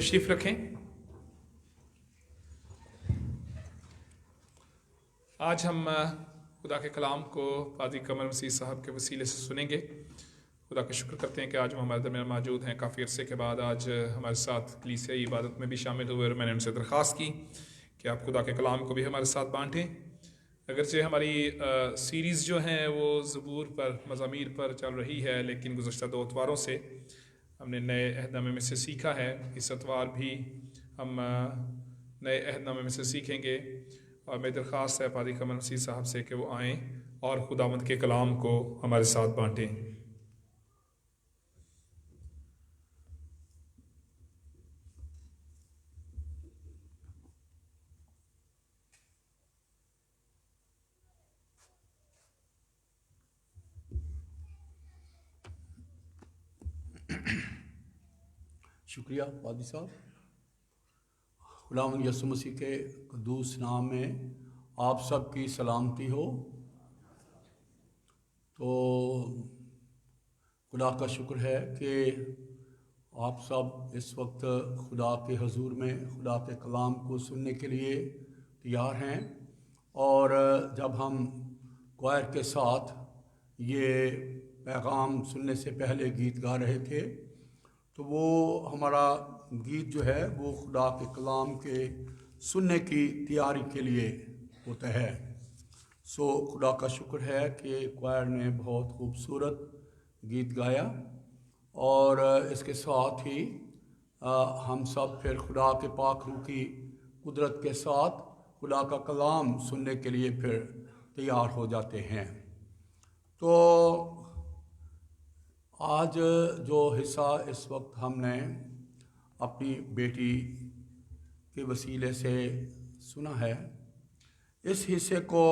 तशरीफ रखें। आज हम खुदा के कलाम को पादी कमर मसीह साहब के वसीले से सुनेंगे। खुदा का शुक्र करते हैं कि आज वो हमारे दरमियान मौजूद हैं। काफ़ी अरसे के बाद आज हमारे साथ कलीसियाई इबादत में भी शामिल हुए और मैंने उनसे दरख्वास्त की कि आप खुदा के कलाम को भी हमारे साथ बांटें। अगरचे हमारी सीरीज़ जो हैं वो ज़बूर पर, मज़ामीर पर चल रही है, लेकिन गुज़श्ता 2 अतवारों से हमने नए अहदनामे में से सीखा है। इस अतवार भी हम नए अहदनामे में से सीखेंगे और मेरी दरख्वास्त है पादी कमर मसीह साहब से कि वो आएँ और खुदावंद के कलाम को हमारे साथ बांटें। शुक्रिया पादी साहब। खुदावंद यीशु मसीह के क़ुद्दूस नाम में आप सब की सलामती हो। तो खुदा का शुक्र है कि आप सब इस वक्त खुदा के हजूर में खुदा के कलाम को सुनने के लिए तैयार हैं। और जब हम क्वायर के साथ ये पैगाम सुनने से पहले गीत गा रहे थे तो वो हमारा गीत जो है वो खुदा के कलाम के सुनने की तैयारी के लिए होता है। सो खुदा का शुक्र है कि क्वायर ने बहुत खूबसूरत गीत गाया और इसके साथ ही हम सब फिर खुदा के पाक रूह की कुदरत के साथ खुदा का कलाम सुनने के लिए फिर तैयार हो जाते हैं। तो आज जो हिस्सा इस वक्त हमने अपनी बेटी के वसीले से सुना है, इस हिस्से को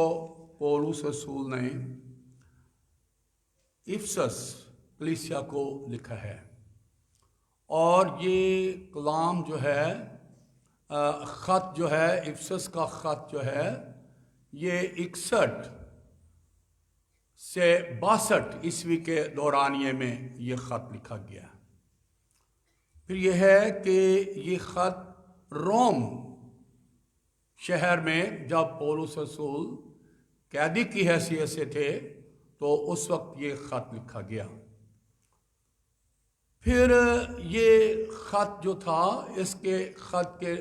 पौलुस रसूल ने इफसस कलीसिया को लिखा है। और ये कलाम जो है, ख़त जो है, इफसस का ख़त जो है, ये 61 से 62 ईस्वी के दौरानिए में ये ख़त लिखा गया। फिर यह है कि ये ख़त रोम शहर में जब पौलुस रसूल कैदी की हैसियत से थे तो उस वक्त ये ख़त लिखा गया। फिर ये ख़त जो था, इसके ख़त के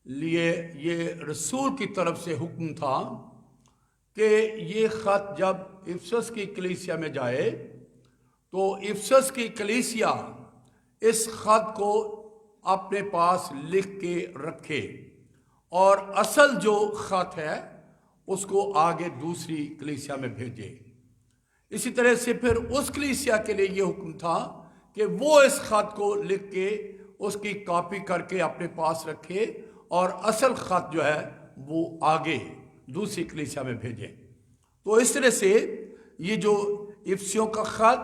लिए ये रसूल की तरफ से हुक्म था कि ये ख़त जब इफसस की कलीसिया में जाए तो इफसस की कलीसिया इस ख़त को अपने पास लिख के रखे और असल जो ख़त है उसको आगे दूसरी कलीसिया में भेजे। इसी तरह से फिर उस कलीसिया के लिए ये हुक्म था कि वो इस ख़त को लिख के उसकी कॉपी करके अपने पास रखे और असल ख़त जो है वो आगे दूसरी कलीसिया में भेजे। तो इस तरह से ये जो इफसियों का ख़त,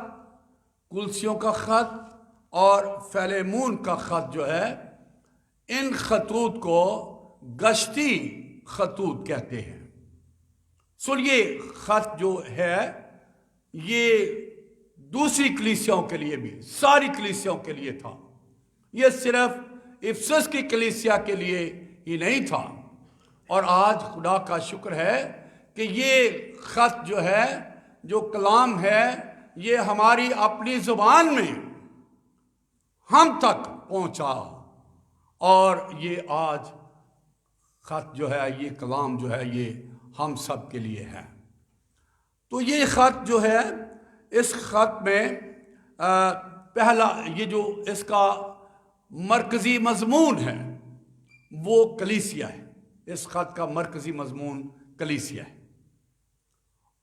कुलसियों का ख़त और फैलेमून का ख़त जो है, इन खतूत को गश्ती खतूत कहते हैं। सो ये ख़त जो है ये दूसरी कलीसियाओं के लिए भी, सारी कलीसियाओं के लिए था। ये सिर्फ इफसस की कलीसिया के लिए ही नहीं था। और आज खुदा का शुक्र है कि ये ख़त जो है, जो कलाम है, ये हमारी अपनी ज़ुबान में हम तक पहुंचा और ये आज ख़त जो है, ये कलाम जो है, ये हम सब के लिए है। तो ये ख़त जो है, इस ख़त में पहला ये जो इसका मरकज़ी मज़मून है वो कलीसिया है। इस ख़त का मरकज़ी मज़मून कलीसिया है।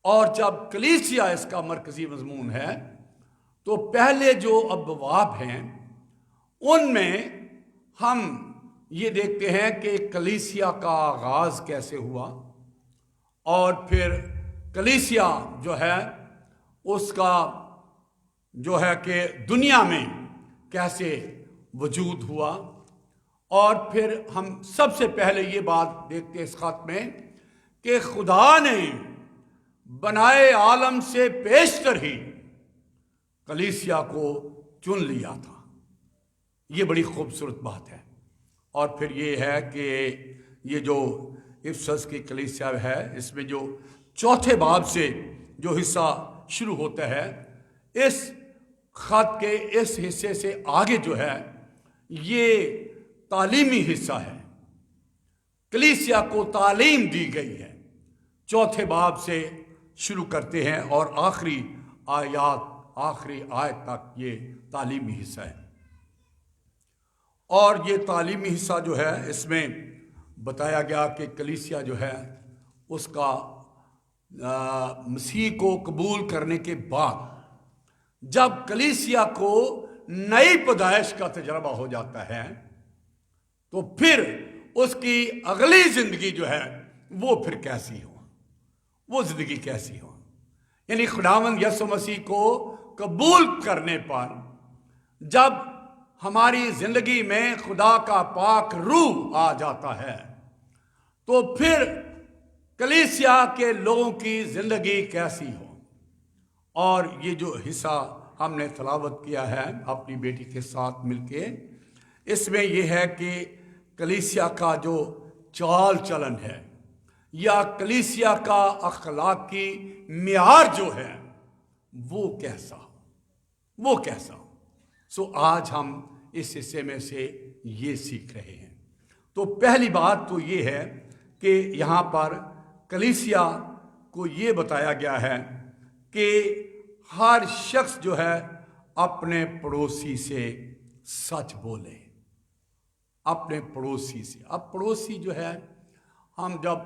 और जब कलीसिया इसका मरकज़ी मज़मून है तो पहले जो अबवाब हैं उनमें हम ये देखते हैं कि कलीसिया का आगाज़ कैसे हुआ और फिर कलीसिया जो है उसका जो है कि दुनिया में कैसे वजूद हुआ। और फिर हम सबसे पहले ये बात देखते हैं इस ख़त में कि खुदा ने बनाए आलम से पेशतर ही कलीसिया को चुन लिया था। ये बड़ी खूबसूरत बात है। और फिर ये है कि ये जो इफसस की कलीसिया है, इसमें जो चौथे बाब से जो हिस्सा शुरू होता है, इस खत के इस हिस्से से आगे जो है ये तालीमी हिस्सा है। कलीसिया को तालीम दी गई है। चौथे बाब से शुरू करते हैं और आखिरी आयत तक ये तालीमी हिस्सा है। और ये तालीमी हिस्सा जो है, इसमें बताया गया कि कलीसिया जो है उसका मसीह को कबूल करने के बाद जब कलीसिया को नई पैदाइश का तजर्बा हो जाता है, तो फिर उसकी अगली जिंदगी जो है वो फिर कैसी हो, वो जिंदगी कैसी हो। यानी खुदावंद यीशु मसीह को कबूल करने पर जब हमारी जिंदगी में खुदा का पाक रूह आ जाता है, तो फिर कलीसिया के लोगों की जिंदगी कैसी हो। और ये जो हिस्सा हमने तलावत किया है अपनी बेटी के साथ मिलके, इसमें यह है कि कलीसिया का जो चाल चलन है या कलीसिया का अखलाकी मियार जो है वो कैसा हो, वो कैसा हो। सो आज हम इस हिस्से में से ये सीख रहे हैं। तो पहली बात तो ये है कि यहाँ पर कलीसिया को ये बताया गया है कि हर शख्स जो है अपने पड़ोसी से सच बोले, अपने पड़ोसी से। अब पड़ोसी जो है, हम जब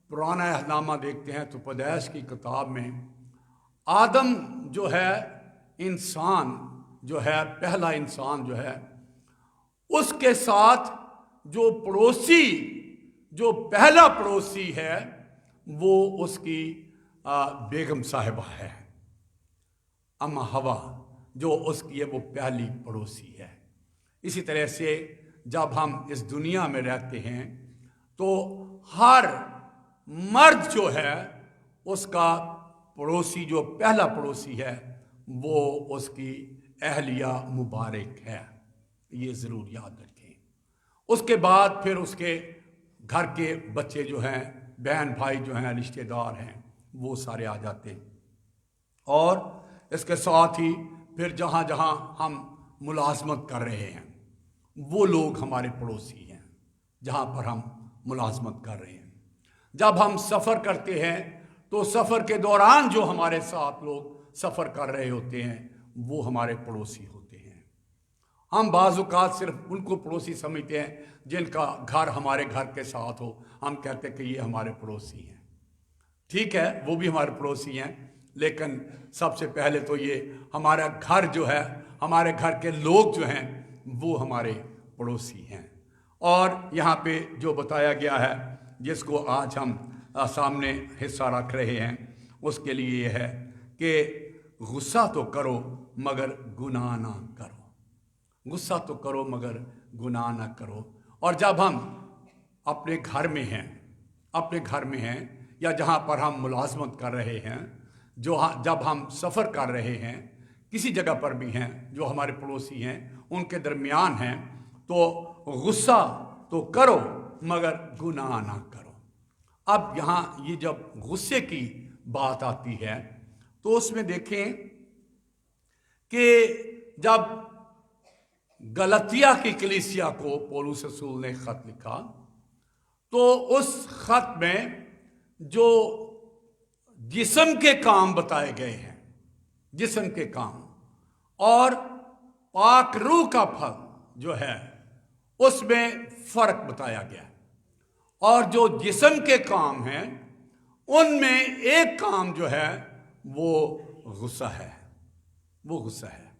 पुराना अहदनामा देखते हैं तो पैदाइश की किताब में आदम जो है, इंसान जो है, पहला इंसान जो है, उसके साथ जो पड़ोसी, जो पहला पड़ोसी है वो उसकी बेगम साहिबा है, अम्मा हवा, जो उसकी है वो पहली पड़ोसी है। इसी तरह से जब हम इस दुनिया में रहते हैं तो हर मर्द जो है उसका पड़ोसी, जो पहला पड़ोसी है वो उसकी अहलिया मुबारक है। ये ज़रूर याद रखें। उसके बाद फिर उसके घर के बच्चे जो हैं, बहन भाई जो हैं, रिश्तेदार हैं, वो सारे आ जाते हैं। और इसके साथ ही फिर जहाँ जहाँ हम मुलाजमत कर रहे हैं वो लोग हमारे पड़ोसी हैं, जहाँ पर हम मुलाजमत कर रहे हैं। जब हम सफ़र करते हैं तो सफ़र के दौरान जो हमारे साथ लोग सफ़र कर रहे होते हैं वो हमारे पड़ोसी होते हैं। हम बाज़ औक़ात सिर्फ उनको पड़ोसी समझते हैं जिनका घर हमारे घर के साथ हो। हम कहते हैं कि ये हमारे पड़ोसी हैं। ठीक है, वो भी हमारे पड़ोसी हैं, लेकिन सबसे पहले तो ये हमारा घर जो है, हमारे घर के लोग जो हैं वो हमारे पड़ोसी हैं। और यहाँ पे जो बताया गया है, जिसको आज हम सामने हिस्सा रख रहे हैं, उसके लिए ये है कि गुस्सा तो करो मगर गुनाह ना करो। गुस्सा तो करो मगर गुनाह ना करो। और जब हम अपने घर में हैं, अपने घर में हैं या जहाँ पर हम मुलाजमत कर रहे हैं, जब हम सफ़र कर रहे हैं, किसी जगह पर भी हैं, जो हमारे पड़ोसी हैं उनके दरमियान हैं, तो गुस्सा तो करो मगर गुनाह ना करो। अब यहाँ ये जब गुस्से की बात आती है तो उसमें देखें कि जब गलतिया की कलीसिया को पौलुस रसूल ने खत लिखा तो उस खत में जो जिस्म के काम बताए गए हैं, जिस्म के काम और पाक रूह का फल जो है उसमें फर्क बताया गया। और जो जिस्म के काम हैं उनमें एक काम जो है वो गुस्सा है, वो गुस्सा है।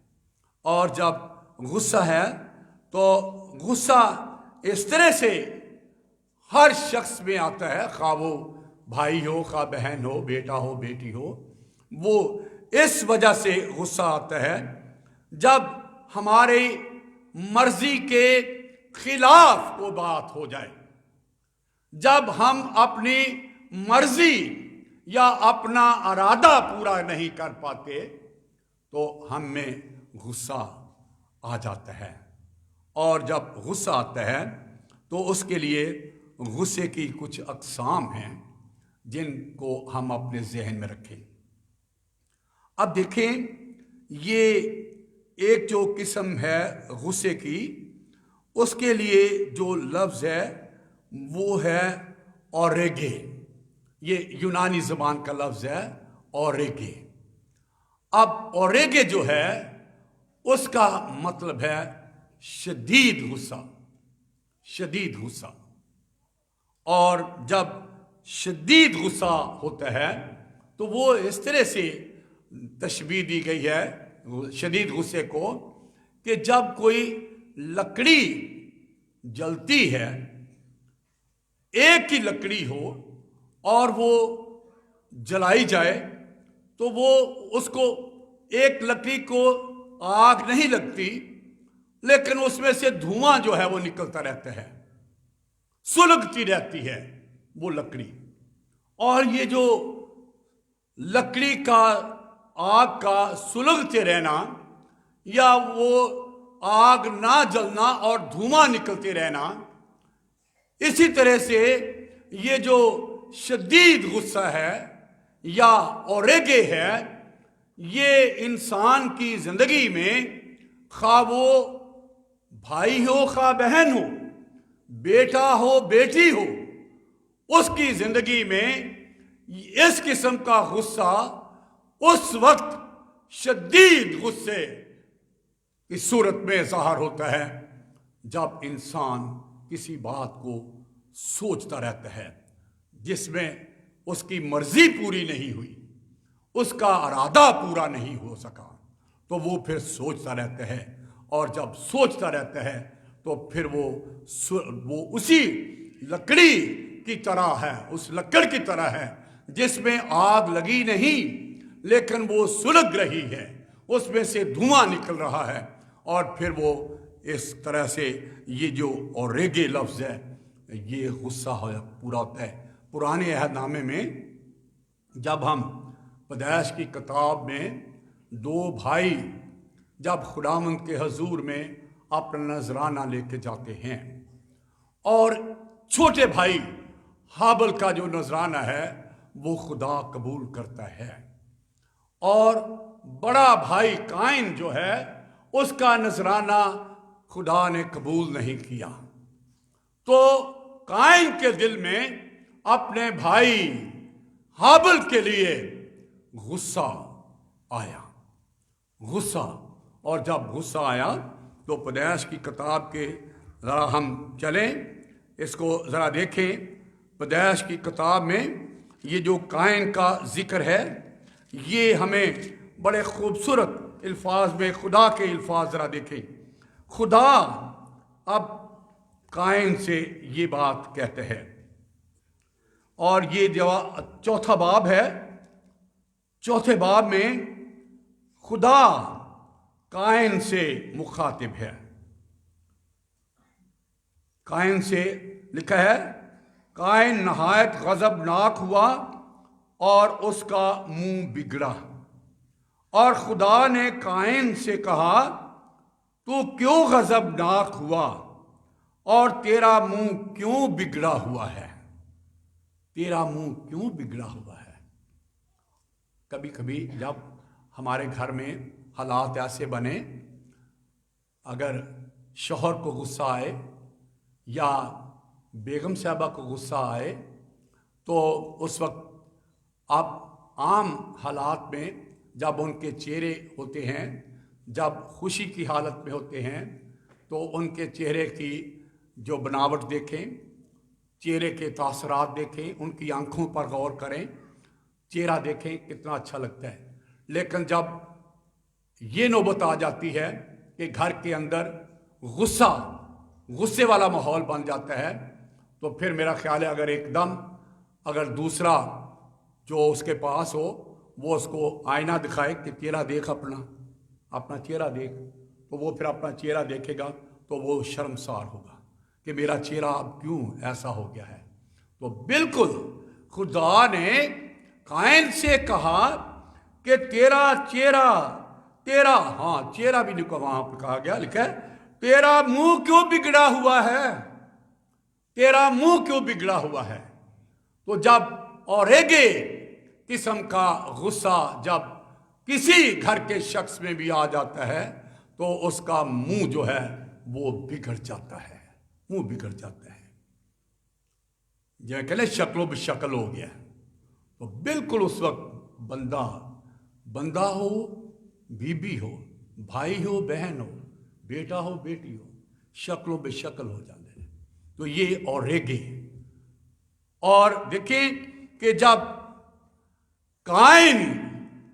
और जब गुस्सा है तो गुस्सा इस तरह से हर शख्स में आता है, खा वो भाई हो, खा बहन हो, बेटा हो, बेटी हो, वो इस वजह से गुस्सा आता है जब हमारी मर्जी के खिलाफ वो बात हो जाए, जब हम अपनी मर्जी या अपना इरादा पूरा नहीं कर पाते तो हम में गुस्सा आ जाता है। और जब गुस्सा आता है तो उसके लिए गुस्से की कुछ अक़साम हैं जिनको हम अपने जहन में रखें। अब देखें, ये एक जो किस्म है गुस्से की, उसके लिए जो लफ्ज़ है वो है ओरेगे। ये यूनानी ज़बान का लफ्ज़ है ओरेगे। अब ओरेगे जो है उसका मतलब है शदीद गुस्सा, शदीद गुस्सा। और जब शदीद गुस्सा होता है तो वो इस तरह से तशबीह दी गई है शदीद गुस्से को कि जब कोई लकड़ी जलती है, एक ही लकड़ी हो और वो जलाई जाए तो वो उसको एक लकड़ी को आग नहीं लगती, लेकिन उसमें से धुआं जो है वो निकलता रहता है, सुलगती रहती है वो लकड़ी। और ये जो लकड़ी का आग का सुलगते रहना या वो आग ना जलना और धुआं निकलते रहना, इसी तरह से ये जो शदीद गुस्सा है या ओरेगे है, ये इंसान की जिंदगी में खा वो भाई हो खा बहन हो, बेटा हो बेटी हो, उसकी जिंदगी में इस किस्म का गुस्सा उस वक्त शदीद गुस्से की सूरत में ज़ाहिर होता है जब इंसान किसी बात को सोचता रहता है जिसमें उसकी मर्जी पूरी नहीं हुई, उसका इरादा पूरा नहीं हो सका, तो वो फिर सोचता रहता है। और जब सोचता रहता है तो फिर वो उसी लकड़ी की तरह है, उस लकड़ की तरह है जिसमें आग लगी नहीं लेकिन वो सुलग रही है, उसमें से धुआं निकल रहा है। और फिर वो इस तरह से ये जो ओरेगे लफ्ज़ है ये गुस्सा पूरा होता है। पुराने अहदनामे में जब हम पैदाइश की किताब में दो भाई जब खुदावंद के हजूर में अपना नजराना लेके जाते हैं और छोटे भाई हाबिल का जो नजराना है वो खुदा कबूल करता है और बड़ा भाई काइन जो है उसका नजराना खुदा ने कबूल नहीं किया, तो काइन के दिल में अपने भाई हाबिल के लिए गुस्सा आया, गुस्सा। और जब गुस्सा आया तो पैदाइश की किताब के ज़रा हम चलें, इसको ज़रा देखें। पैदाइश की किताब में ये जो काइन का जिक्र है ये हमें बड़े खूबसूरत अल्फाज में खुदा के अल्फाज ज़रा देखें। खुदा अब काइन से ये बात कहते हैं और ये चौथा बाब है। चौथे बाब में खुदा काइन से मुखातिब है। काइन से लिखा है, काइन नहायत गजबनाक हुआ और उसका मुंह बिगड़ा। और खुदा ने काइन से कहा, तू क्यों गजबनाक हुआ और तेरा मुंह क्यों बिगड़ा हुआ है? तेरा मुंह क्यों बिगड़ा हुआ है? कभी कभी जब हमारे घर में हालात ऐसे बने, अगर शौहर को गुस्सा आए या बेगम साहबा को गुस्सा आए तो उस वक्त आप आम हालात में जब उनके चेहरे होते हैं, जब खुशी की हालत में होते हैं तो उनके चेहरे की जो बनावट देखें, चेहरे के तासरात देखें, उनकी आंखों पर गौर करें, चेहरा देखें कितना अच्छा लगता है। लेकिन जब ये नौबत आ जाती है कि घर के अंदर गुस्से वाला माहौल बन जाता है तो फिर मेरा ख्याल है अगर दूसरा जो उसके पास हो वो उसको आईना दिखाए कि चेहरा देख, अपना चेहरा देख, तो वो फिर अपना चेहरा देखेगा तो वो शर्मसार होगा कि मेरा चेहरा अब क्यों ऐसा हो गया है। तो बिल्कुल खुदा ने काइन से कहा कि तेरा चेहरा भी लिखा, वहां पर कहा गया, लिखा है तेरा मुंह क्यों बिगड़ा हुआ है, तेरा मुंह क्यों बिगड़ा हुआ है। तो जब औरेगे किस्म का गुस्सा जब किसी घर के शख्स में भी आ जाता है तो उसका मुंह जो है वो बिगड़ जाता है, मुंह बिगड़ जाता है। जो कहले शक्लो बेशक्ल हो गया। तो बिल्कुल उस वक्त बंदा हो, बीबी हो, भाई हो, बहन हो, बेटा हो, बेटी हो, शक्लो बेशक्ल हो जाते हैं। तो ये औरेगे। और देखें कि जब काइन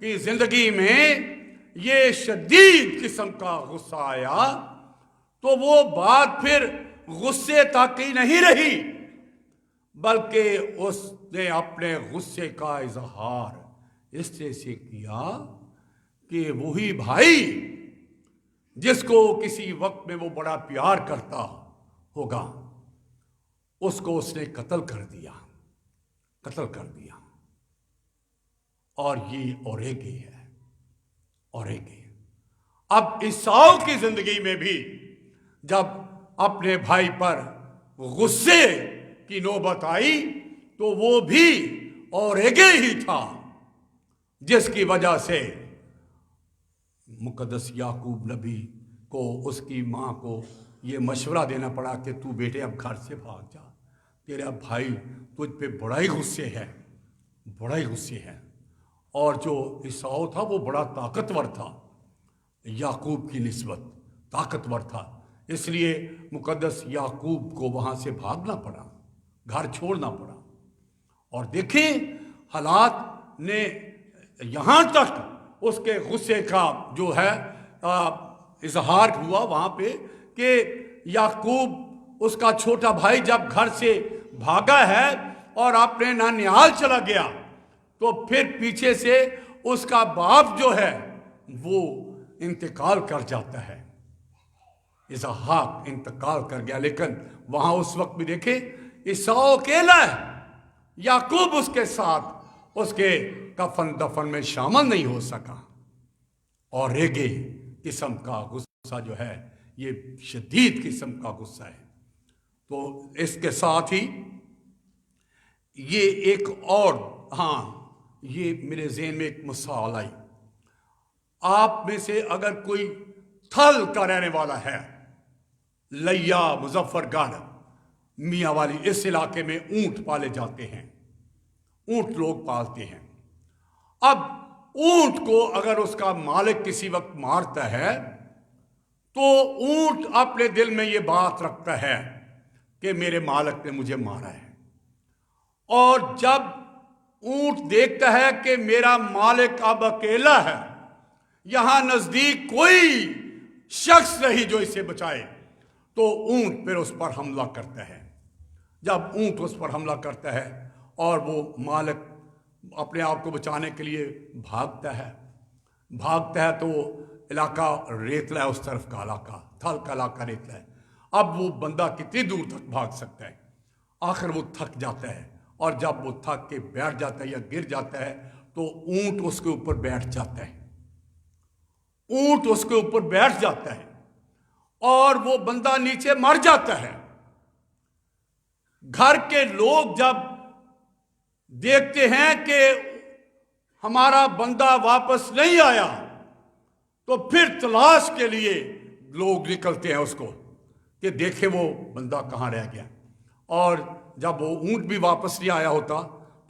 की जिंदगी में ये शदीद किस्म का गुस्सा आया तो वो बात फिर गुस्से तक ही नहीं रही, बल्कि उसने अपने गुस्से का इजहार इस तरह से किया कि वही भाई जिसको किसी वक्त में वो बड़ा प्यार करता होगा उसको उसने कत्ल कर दिया। और ये औरेगे है, औरेगे। अब ईसाऊ की जिंदगी में भी जब अपने भाई पर गुस्से की नौबत आई तो वो भी औरेगे ही था, जिसकी वजह से मुकद्दस याकूब नबी को उसकी माँ को ये मशवरा देना पड़ा कि तू बेटे अब घर से भाग जा, तेरा भाई तुझ पे बड़ा ही गुस्से है। और जो ईसाऊ था वो बड़ा ताकतवर था, याकूब की निस्बत ताकतवर था, इसलिए मुकद्दस याकूब को वहाँ से भागना पड़ा, घर छोड़ना पड़ा। और देखें हालात ने यहाँ तक उसके गुस्से का जो है इजहार हुआ वहाँ पे कि याकूब उसका छोटा भाई जब घर से भागा है और अपने नानियाल चला गया तो फिर पीछे से उसका बाप जो है वो इंतकाल कर जाता है, इसहाक इंतकाल कर गया। लेकिन वहां उस वक्त भी देखे ईसाऊ अकेला है, याकूब उसके साथ उसके कफन दफन में शामिल नहीं हो सका। और रेगे किस्म का गुस्सा जो है ये शदीद किस्म का गुस्सा है। तो इसके साथ ही ये एक और, हाँ, ये मेरे ज़हन में एक मिसाल आई। आप में से अगर कोई थल का रहने वाला है, लिया, मुजफ्फरगढ़, मियाँ वाली, इस इलाके में ऊंट पाले जाते हैं, ऊंट लोग पालते हैं। अब ऊंट को अगर उसका मालिक किसी वक्त मारता है तो ऊंट अपने दिल में ये बात रखता है कि मेरे मालिक ने मुझे मारा है। और जब ऊंट देखता है कि मेरा मालिक अब अकेला है, यहां नजदीक कोई शख्स नहीं जो इसे बचाए, तो ऊंट फिर उस पर हमला करता है। जब ऊंट उस पर हमला करता है और वो मालिक अपने आप को बचाने के लिए भागता है तो इलाका रेतला है, उस तरफ का इलाका, थल का इलाका रेतला है। अब वो बंदा कितनी दूर तक भाग सकता है, आखिर वो थक जाता है। और जब वो थक के बैठ जाता है या गिर जाता है तो ऊंट उसके ऊपर बैठ जाता है, ऊंट उसके ऊपर बैठ जाता है और वो बंदा नीचे मर जाता है। घर के लोग जब देखते हैं कि हमारा बंदा वापस नहीं आया तो फिर तलाश के लिए लोग निकलते हैं उसको कि देखे वो बंदा कहाँ रह गया। और जब वो ऊंट भी वापस नहीं आया होता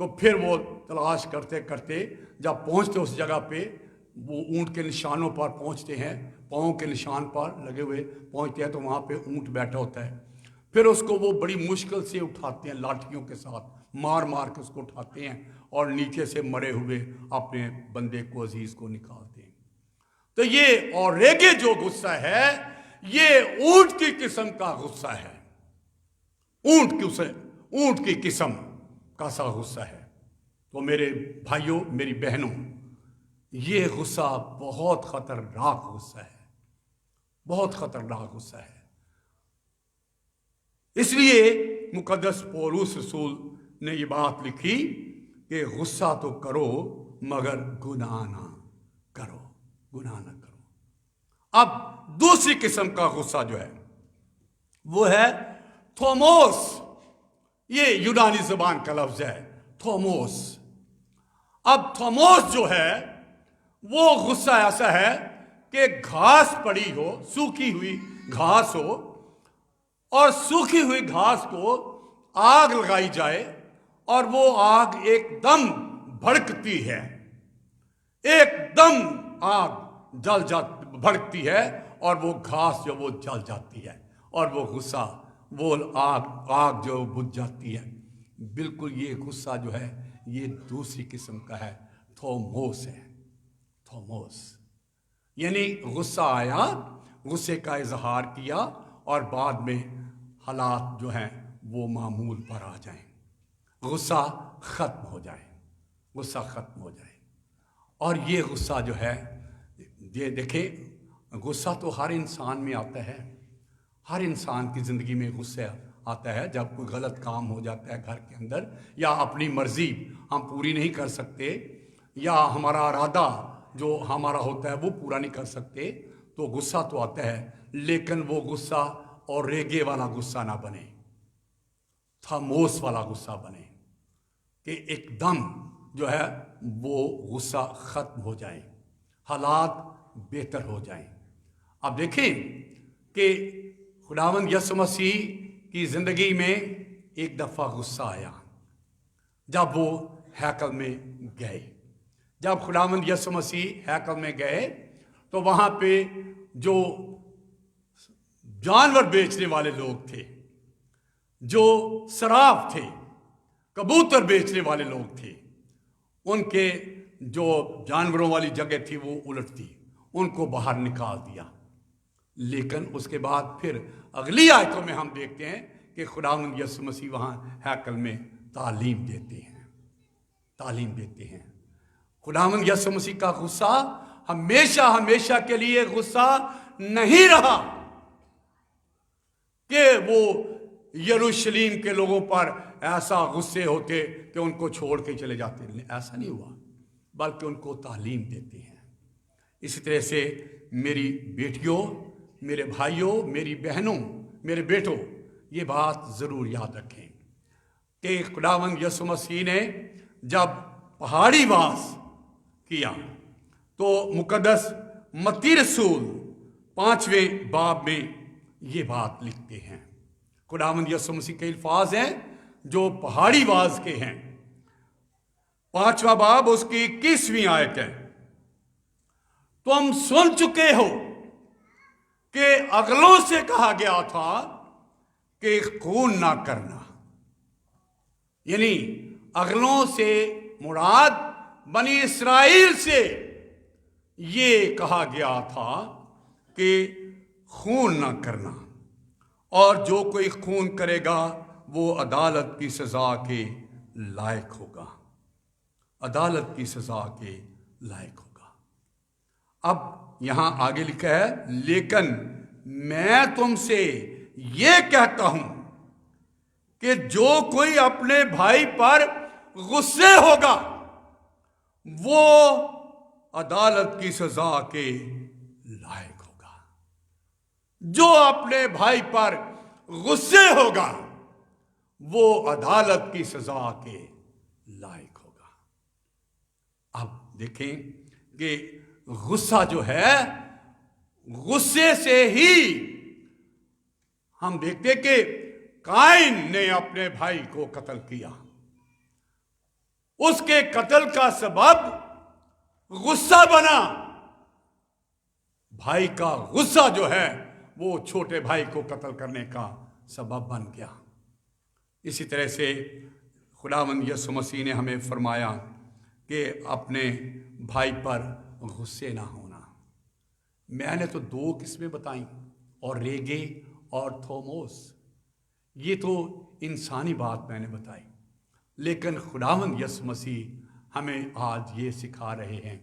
तो फिर वो तलाश करते करते जब पहुंचते उस जगह पे, वो ऊंट के निशानों पर पहुंचते हैं, पाँव के निशान पर लगे हुए पहुंचते हैं तो वहाँ पे ऊंट बैठा होता है। फिर उसको वो बड़ी मुश्किल से उठाते हैं, लाठियों के साथ मार मार के उसको उठाते हैं और नीचे से मरे हुए अपने बंदे को, अजीज को निकालते हैं। तो ये और रेगे जो गुस्सा है ये ऊंट की किस्म का गुस्सा है, ऊंट की किस्म का सा गुस्सा है। तो मेरे भाइयों, मेरी बहनों, ये गुस्सा बहुत खतरनाक गुस्सा है, बहुत खतरनाक गुस्सा है। इसलिए मुकद्दस पौलुस रसूल ने ये बात लिखी कि गुस्सा तो करो मगर गुनाह ना करो, गुनाह ना करो। अब दूसरी किस्म का गुस्सा जो है वो है थोमोस। ये यूनानी जुबान का लफ्ज है थोमोस। अब थोमोस जो है वो गुस्सा ऐसा है कि घास पड़ी हो, सूखी हुई घास हो, और सूखी हुई घास को आग लगाई जाए और वो आग एकदम भड़कती है, एकदम आग जल जा भड़कती है और वो घास जो वो जल जाती है और वो गुस्सा वो आग जो बुझ जाती है। बिल्कुल ये गुस्सा जो है ये दूसरी किस्म का है, थोमोस है, थोमोस। यानी गुस्सा आया, गुस्से का इजहार किया और बाद में हालात जो हैं वो मामूल पर आ जाएं, गुस्सा ख़त्म हो जाए, गुस्सा ख़त्म हो जाए। और ये गुस्सा जो है, ये देखें, गुस्सा तो हर इंसान में आता है, हर इंसान की ज़िंदगी में गुस्सा आता है। जब कोई गलत काम हो जाता है घर के अंदर, या अपनी मर्ज़ी हम पूरी नहीं कर सकते, या हमारा इरादा जो हमारा होता है वो पूरा नहीं कर सकते, तो गुस्सा तो आता है। लेकिन वो गुस्सा और रेगे वाला गुस्सा ना बने, खामोश वाला गुस्सा बने कि एकदम जो है वो गुस्सा ख़त्म हो जाए, हालात बेहतर हो जाएं। अब देखें कि खुदावंद यीशु मसीह की ज़िंदगी में एक दफ़ा गुस्सा आया जब वो हैकल में गए। जब खुदावंद यीशु मसीह हैकल में गए तो वहाँ पे जो जानवर बेचने वाले लोग थे, जो सराफ थे, कबूतर बेचने वाले लोग थे, उनके जो जानवरों वाली जगह थी वो उलट थी, उनको बाहर निकाल दिया। लेकिन उसके बाद फिर अगली आयतों में हम देखते हैं कि खुदावंद यीशु मसीह वहाँ हैकल में तालीम देते हैं, तालीम देते हैं। खुदावंद यीशु मसीह का गुस्सा हमेशा हमेशा के लिए गुस्सा नहीं रहा कि वो यरूशलेम के लोगों पर ऐसा गुस्से होते कि उनको छोड़ के चले जाते, ऐसा नहीं हुआ, बल्कि उनको तालीम देते हैं। इसी तरह से मेरी बेटियों, मेरे भाइयों, मेरी बहनों, मेरे बेटों, ये बात ज़रूर याद रखें कि खुदावंद यीशु मसीह ने जब पहाड़ी वास किया तो मुकद्दस मत्ती रसूल 5वें बाब में ये बात लिखते हैं। खुदावंद यीशु मसीह के अल्फाज हैं जो पहाड़ी वाज के हैं। 5वां बाब उसकी 21वीं आयत है, तुम सुन चुके हो कि अगलों से कहा गया था कि खून ना करना। यानी अगलों से मुराद बनी इस्राएल से ये कहा गया था कि खून ना करना, और जो कोई खून करेगा वो अदालत की सजा के लायक होगा, अदालत की सजा के लायक होगा। अब यहां आगे लिखा है, लेकिन मैं तुमसे ये कहता हूं कि जो कोई अपने भाई पर गुस्से होगा वो अदालत की सजा के लायक होगा। जो अपने भाई पर गुस्से होगा वो अदालत की सजा के लायक होगा। अब देखें कि गुस्सा जो है, गुस्से से ही हम देखते कि काइन ने अपने भाई को कत्ल किया। उसके कत्ल का सबब गुस्सा बना। भाई का गुस्सा जो है वो छोटे भाई को कत्ल करने का सबब बन गया। इसी तरह से खुदावंद यीशु मसीह ने हमें फरमाया कि अपने भाई पर गुस्से ना होना। मैंने तो 2 किस्में बताई, और रेगे और थोमोस, ये तो इंसानी बात मैंने बताई। लेकिन खुदावंद यीशु मसीह हमें आज ये सिखा रहे हैं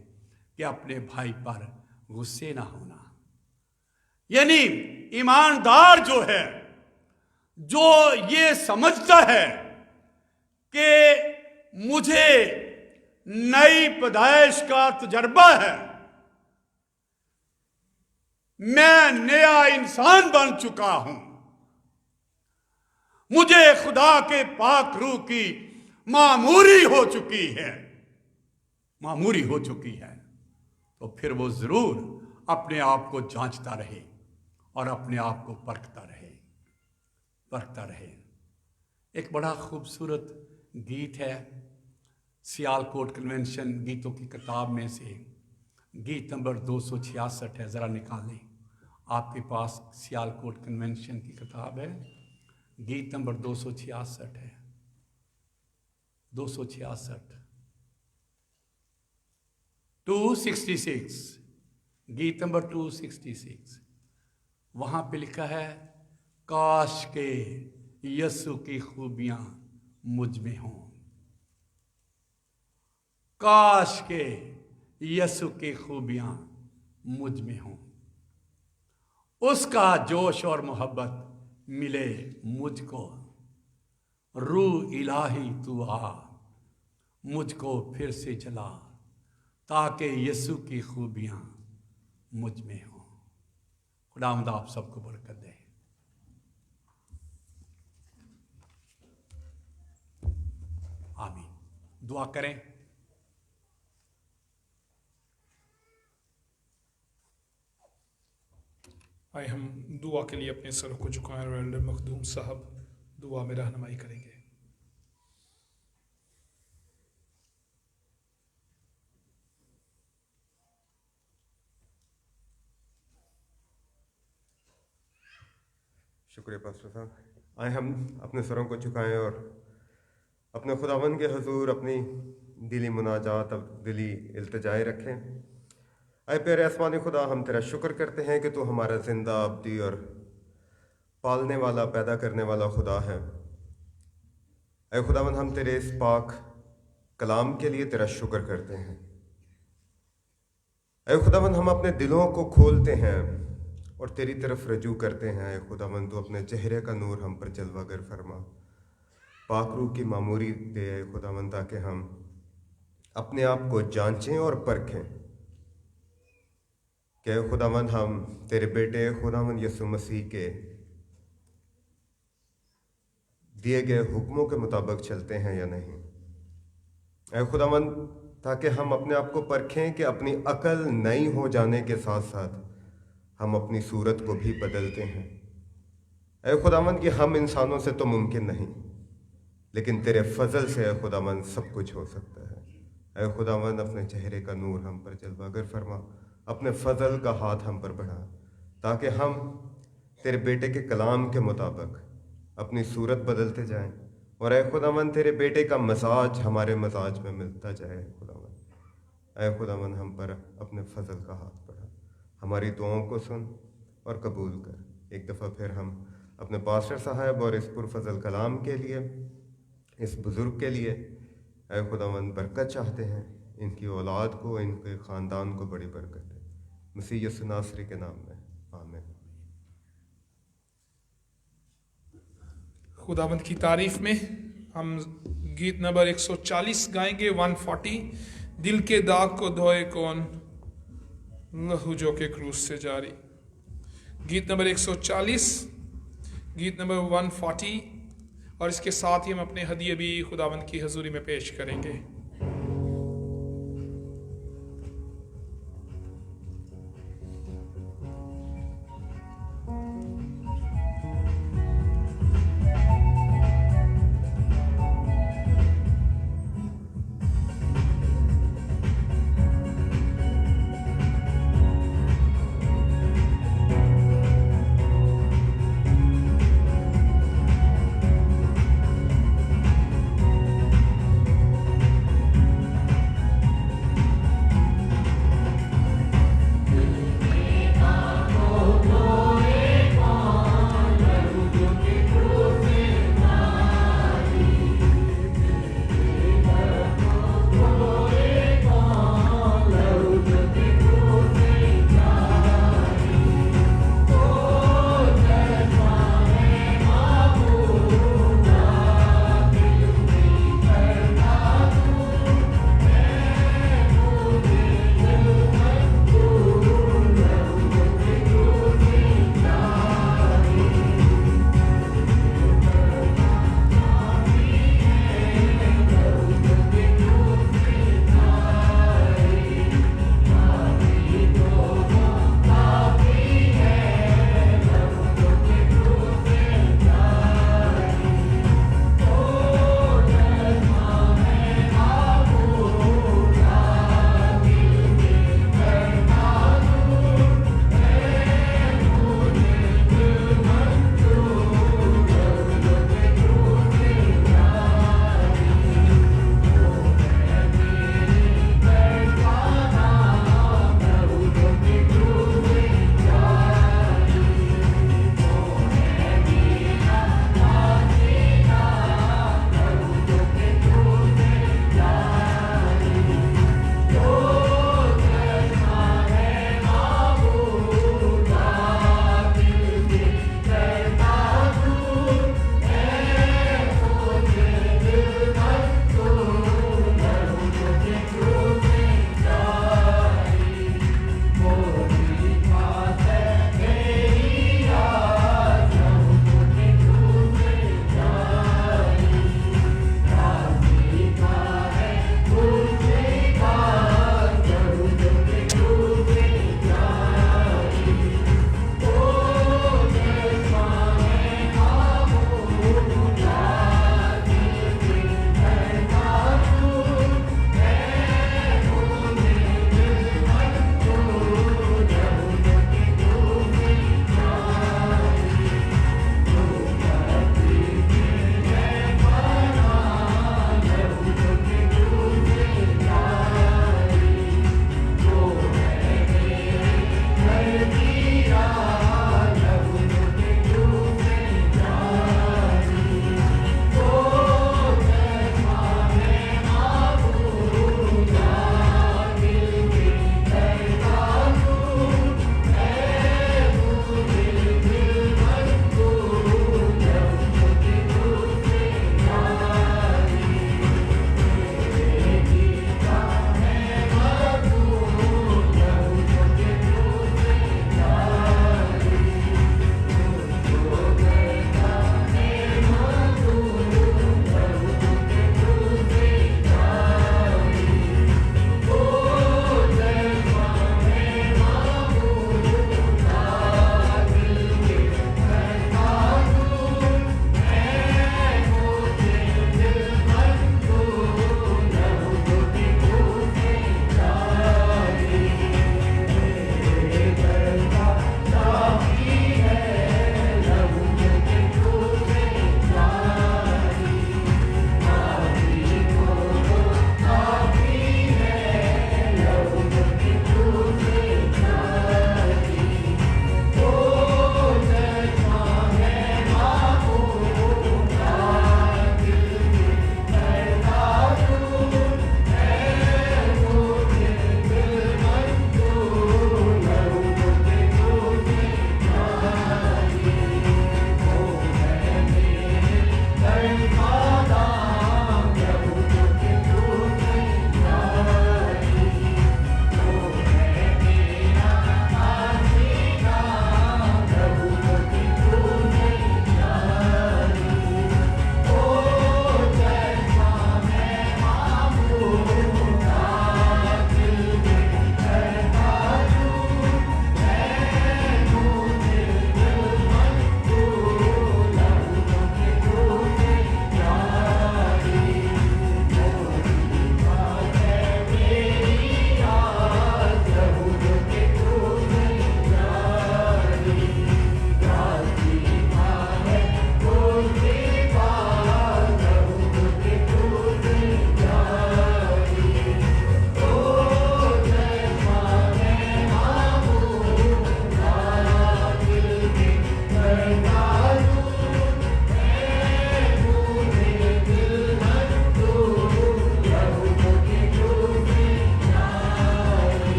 कि अपने भाई पर गुस्से ना होना। यानी ईमानदार जो है, जो ये समझता है कि मुझे नई पैदाइश का तजर्बा है, मैं नया इंसान बन चुका हूं, मुझे खुदा के पाक रूह की मामूरी हो चुकी है, मामूरी हो चुकी है। तो फिर वो जरूर अपने आप को जांचता रहे और अपने आप को परखता रहे। एक बड़ा खूबसूरत गीत है सियालकोट कन्वेंशन गीतों की किताब में से, गीत नंबर 266 है, ज़रा निकालें। आपके पास सियालकोट कन्वेंशन की किताब है, गीत नंबर 266 है, 266, गीत नंबर 266। वहाँ पे लिखा है, काश के यीशु की खूबियां मुझ में हों, काश के यीशु की खूबियां मुझ में हों, उसका जोश और मोहब्बत मिले मुझको, रूह इलाही तू आ मुझको फिर से जला, ताकि यीशु की खूबियां मुझ में हों। खुदावंद आप सबको बरकत दे। आमीन। दुआ करें। आए हम दुआ के लिए अपने सर को झुकाएं और एल्डर मखदूम साहब दुआ में रहनुमाई करेंगे। शुक्रिया पास्टर साहब। आए हम अपने सरों को झुकाएं और अपने खुदावन के हुजूर अपनी दिली मुनाजात अब दिली इल्तिजाएं रखें। आए प्यारे आसमानी खुदा, हम तेरा शुक्र करते हैं कि तू हमारा जिंदा अब्दी और पालने वाला पैदा करने वाला खुदा है। आए खुदावन, हम तेरे इस पाक कलाम के लिए तेरा शुक्र करते हैं। आए खुदावन, हम अपने दिलों को खोलते हैं और तेरी तरफ रजू करते हैं। आए खुदावन, तू अपने चेहरे का नूर हम पर जलवागर फरमा, पाक रूह की मामूरी दे आए खुदावन, ताकि हम अपने आप को जांचें और परखें कि खुदावन हम तेरे बेटे खुदावन यीशु मसीह के दिए गए हुक्मों के मुताबिक चलते हैं या नहीं। ऐ खुदावन, ताकि हम अपने आप को परखें कि अपनी अकल नई हो जाने के साथ साथ हम अपनी सूरत को भी बदलते हैं। ऐ खुदावन, कि हम इंसानों से तो मुमकिन नहीं, लेकिन तेरे फजल से ऐ खुदावन सब कुछ हो सकता है। ऐ खुदावन, अपने चेहरे का नूर हम पर जलवागर फरमा, अपने फजल का हाथ हम पर बढ़ा, ताकि हम तेरे बेटे के कलाम के मुताबिक अपनी सूरत बदलते जाएं और ऐ खुदावन तेरे बेटे का मजाज हमारे मजाज में मिलता जाए। खुदावन, ऐ खुदावन, हम पर अपने फजल का हाथ बढ़ा, हमारी दुआओं को सुन और कबूल कर। एक दफ़ा फिर हम अपने पास्टर साहब और इस पुरफजल कलाम के लिए, इस बुज़ुर्ग के लिए ऐ खुदावन बरकत चाहते हैं, इनकी औलाद को, इनके ख़ानदान को बड़ी बरकत है, मसीह यीशु नासरी के नाम में, आमीन। खुदावंद की तारीफ में हम गीत नंबर 140 गाएंगे, 140। दिल के दाग को धोए कौन, लहू जो के क्रूस से जारी। गीत नंबर 140, गीत नंबर 140, और इसके साथ ही हम अपने हदिये भी खुदावंद की हजूरी में पेश करेंगे।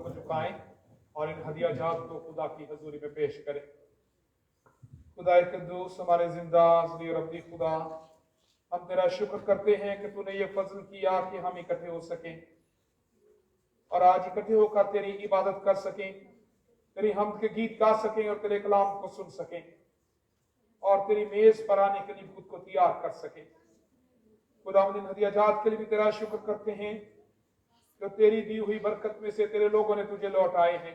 को झुकाएं और इन हदिया जात को खुदा की हजूरी में पेश करें। खुदा कद्दूस, हमारे जिंदा असली और अब्दी खुदा, हम तेरा शुक्र करते हैं कि तूने ये फजल किया कि हम इकट्ठे हो सकें और आज इकट्ठे होकर तेरी इबादत कर सकें, तेरी हमद के गीत गा सकें और तेरे कलाम को सुन सकें और तेरी मेज पर आने के लिए खुद को तैयार कर सकें। खुदावंद, इन हदियाजात के लिए भी तेरा शुक्र करते हैं जो तेरी दी हुई बरकत में से तेरे लोगों ने तुझे लौटाए हैं।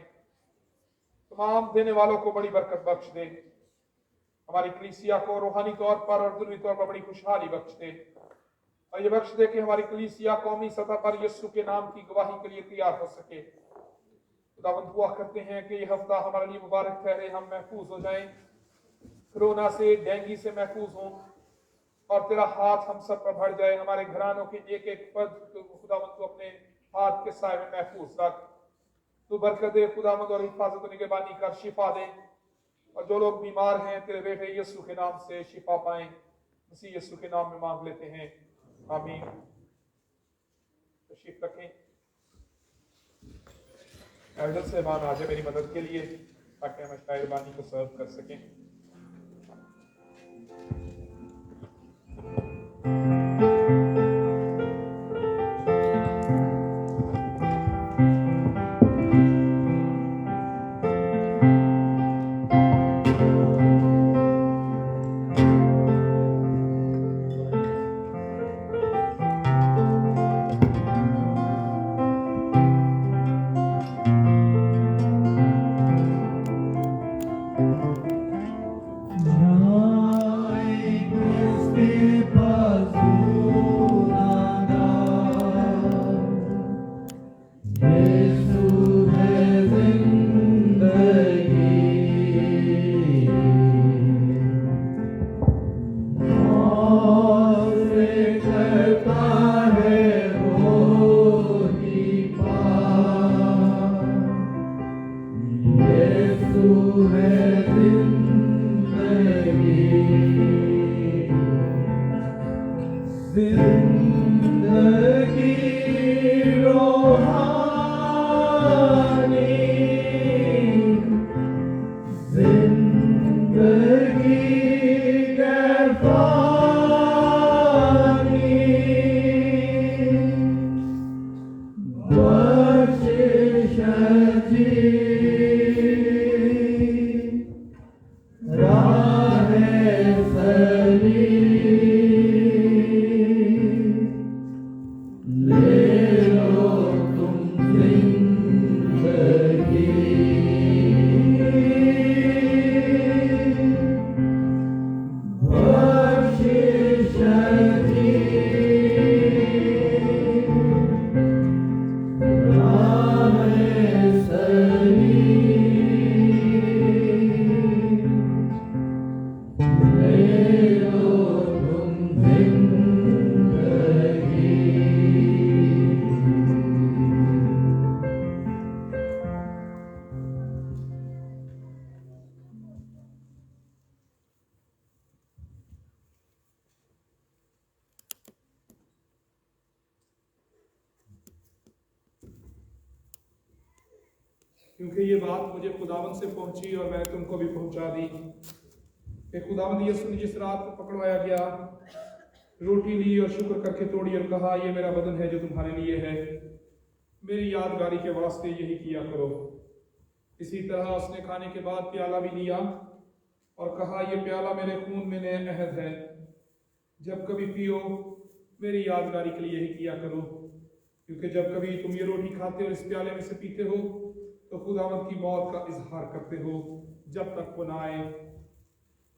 तमाम देने वालों को बड़ी बरकत बख्श दे, हमारी कलीसिया को रूहानी तौर पर और दुनियावी तौर पर बड़ी खुशहाली बख्श दे और ये बख्श दे कि हमारी कलीसिया कौमी सतह पर यीशु के नाम की गवाही के लिए तैयार हो सके। खुदावंद, दुआ करते हैं कि ये हफ्ता हमारे लिए मुबारक ठहरे, हम महफूज हो जाएं, कोरोना से, डेंगू से महफूज हों और तेरा हाथ हम सब पर बढ़ जाए। हमारे घरानों के एक एक पद खुदावंद को अपने हाथ के साए में महफूज रख। तू बरकत दे खुदावंद और हिफाजत और निगहबानी कर, शिफा दे और जो लोग बीमार हैं तेरे बेटे यीशु के नाम से शिफा पाएं। मसीह यीशु के नाम में मांग लेते हैं, आमीन। तशरीफ रखें। एल्डर साहबान आ जाए मेरी मदद के लिए ताकि हम शायर बानी को सर्व कर सकें। क्योंकि ये बात मुझे खुदावंद से पहुंची और मैंने तुमको भी पहुंचा दी कि खुदावंद यीशु ने जिस रात को पकड़वाया गया, रोटी ली और शुक्र करके तोड़ी और कहा, ये मेरा बदन है जो तुम्हारे लिए है, मेरी यादगारी के वास्ते यही किया करो। इसी तरह उसने खाने के बाद प्याला भी लिया और कहा, ये प्याला मेरे खून में नया अहद है, जब कभी पियो मेरी यादगारी के लिए यही किया करो। क्योंकि जब कभी तुम ये रोटी खाते और इस प्याले में से पीते हो तो खुदावंद की मौत का इजहार करते हो जब तक वो ना आए।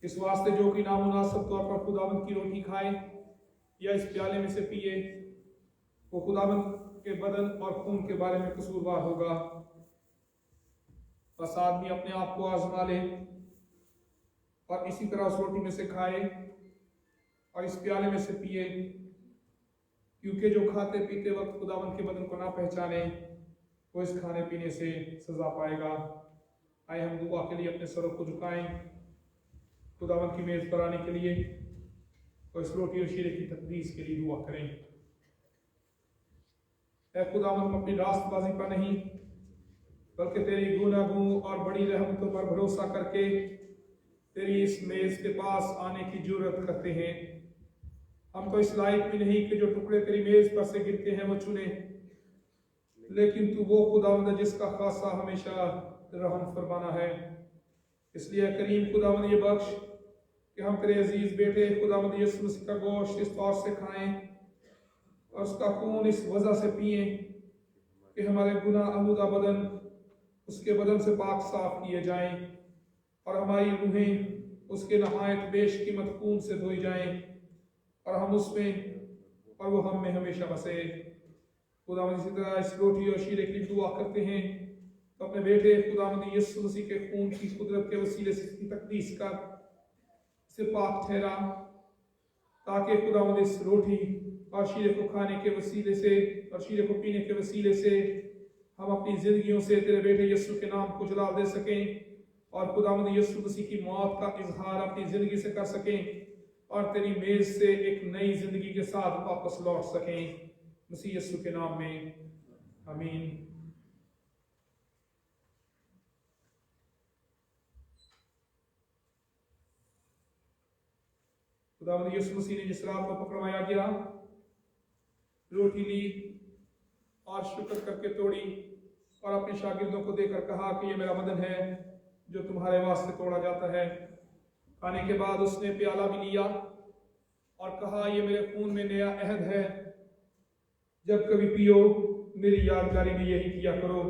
इस वास्ते जो कि नामुनासिब तौर पर खुदावंद की रोटी खाए या इस प्याले में से पिए, वो खुदावंद के बदन और खून के बारे में कसूरवार होगा। बस आदमी अपने आप को आजमा ले और इसी तरह उस रोटी में से खाए और इस प्याले में से पिए, क्योंकि जो खाते पीते वक्त खुदावंद के बदन को ना पहचाने वो इस खाने पीने से सजा पाएगा। आए हम दुआ के लिए अपने सरों को झुकाएं, खुदावंद की मेज पर आने के लिए और इस रोटी और शीरे की तकदीस के लिए दुआ करें। ऐ खुदावंद, हम अपनी रास्तबाजी पर नहीं बल्कि तेरी गुनाहों और बड़ी रहमतों पर भरोसा करके तेरी इस मेज के पास आने की जुर्रत करते हैं। हम तो इस लायक भी नहीं कि जो टुकड़े तेरी मेज पर से गिरते हैं वो चुने, लेकिन तू वो खुदावंद है जिसका खासा हमेशा रहम फरमाना है। इसलिए करीम खुदावंद ये बख्श कि हम तेरे अजीज बेटे खुदावंद यीशु मसीह का गोश्त इस तौर से खाएं और उसका खून इस वजह से पिए कि हमारे गुनाह आलूदा बदन उसके बदन से पाक साफ किए जाएं और हमारी रूहें उसके नहायत बेशकीमत खून से धोई जाएं और हम उसमें और वो हम में हमेशा बसे। खुदावंद इसी तरह इस रोटी और शीरे की दुआ करते हैं तो अपने बेटे खुदावंद यीशु मसीह के खून की कुदरत के वसीले से इसकी तकदीस कर इसे पाक ठहरा, ताकि खुदावंद इस रोटी और शीरे को खाने के वसीले से और शीरे को पीने के वसीले से हम अपनी जिंदगियों से तेरे बेटे यीशु के नाम को जलाल दे सकें और खुदावंद यीशु मसीह की मौत का इजहार अपनी जिंदगी से कर सकें और तेरी मेज से एक नई जिंदगी के साथ वापस लौट सकें। मसीह यीशु के नाम में आमीन। खुदावंद यीशु मसीह ने जिस रात को पकड़वाया गया, रोटी ली और शुक्र करके तोड़ी और अपने शागिर्दों को देकर कहा कि ये मेरा बदन है जो तुम्हारे वास्ते तोड़ा जाता है। खाने के बाद उसने प्याला भी लिया और कहा, ये मेरे खून में नया अहद है, जब कभी पियो मेरी यादगारी में यही किया करो।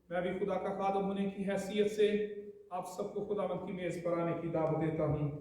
मैं भी खुदा का खादम होने की हैसियत से आप सबको खुदावंद की मेज पर आने की दावत देता हूँ।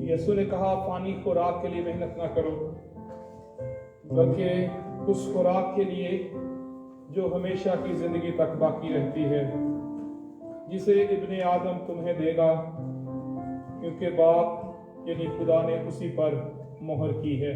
यीशु ने कहा, पानी खुराक के लिए मेहनत ना करो, बल्कि उस खुराक के लिए जो हमेशा की जिंदगी तक बाकी रहती है, जिसे इब्ने आदम तुम्हें देगा, क्योंकि बाप यानी खुदा ने उसी पर मोहर की है।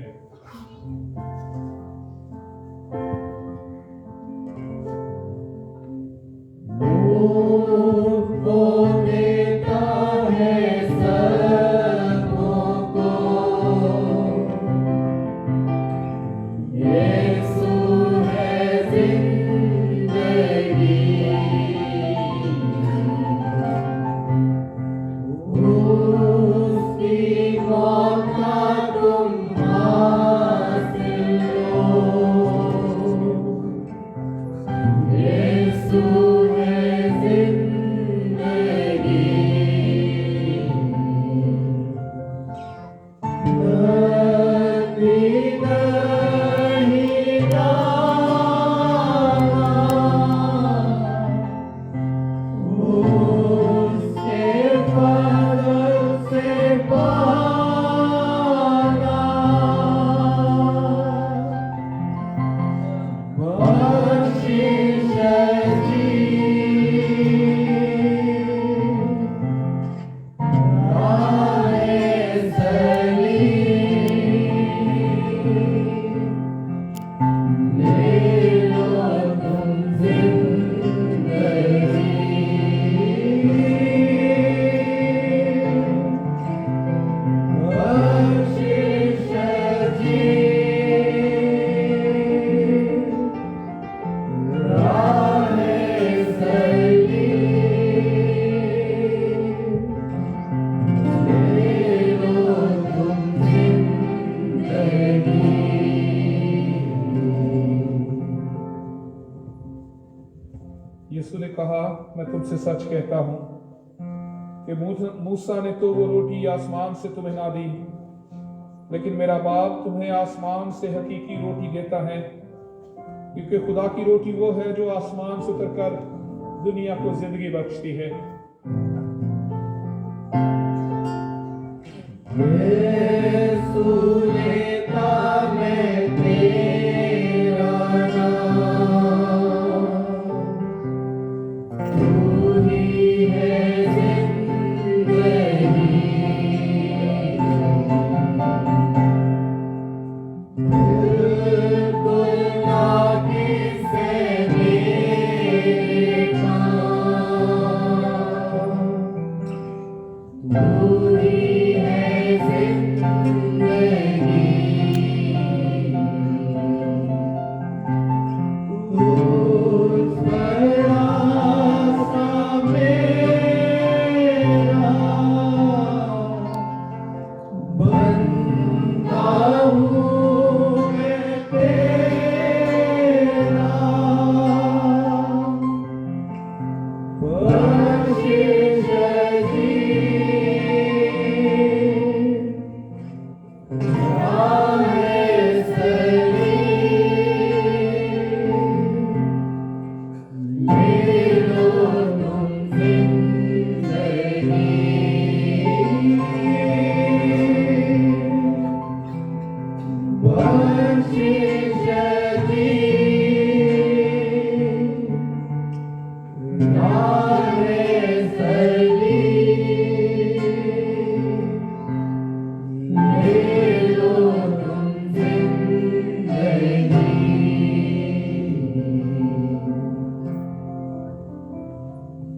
यीशु ने कहा, मैं तुमसे सच कहता हूं कि मूसा ने तो वो रोटी आसमान से तुम्हें ना दी, लेकिन मेरा बाप तुम्हें आसमान से हकीकी रोटी देता है, क्योंकि खुदा की रोटी वो है जो आसमान से उतरकर दुनिया को जिंदगी बख्शती है।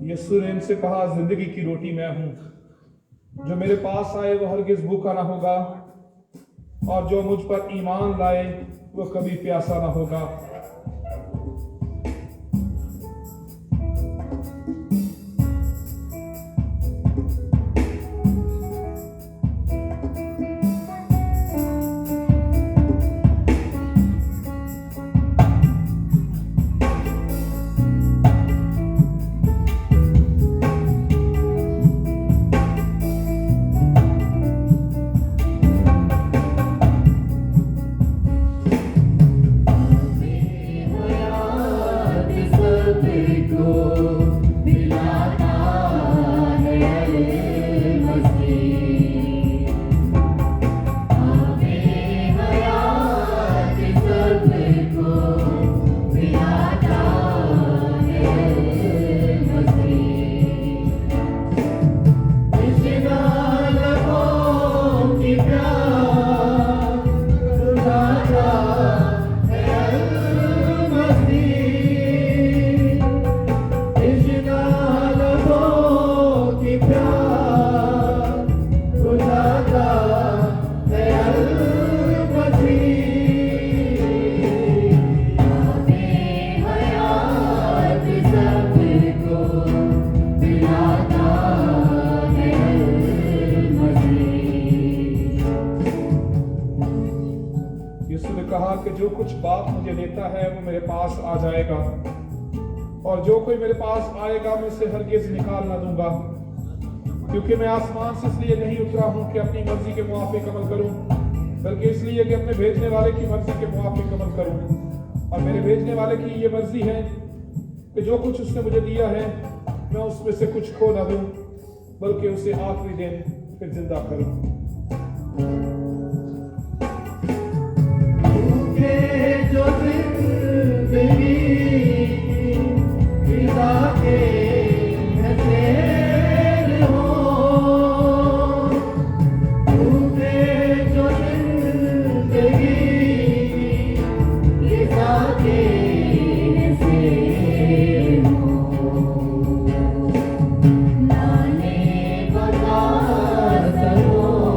यीशु ने इनसे कहा, जिंदगी की रोटी मैं हूं, जो मेरे पास आए वो हरगिज भूखा ना होगा, और जो मुझ पर ईमान लाए वो कभी प्यासा ना होगा। जो कुछ बाप मुझे देता है वो मेरे पास आ जाएगा, और जो कोई मेरे पास आएगा मैं उसे हरगिज निकाल ना दूंगा, क्योंकि मैं आसमान से इसलिए नहीं उतरा हूं कि अपनी मर्जी के मुआफिक अमल करूं, बल्कि इसलिए कि अपने भेजने वाले की मर्जी के मुआफिक अमल करूं। और मेरे भेजने वाले की ये मर्जी है कि जो कुछ उसने मुझे दिया है मैं उसमें से कुछ खो ना दूं, बल्कि उसे आखिरी दिन फिर जिंदा करूं। जो जिंदगी पिता के नज़र हो, तूने जो जिंदगी पिता के नज़र हो, नाने बता सको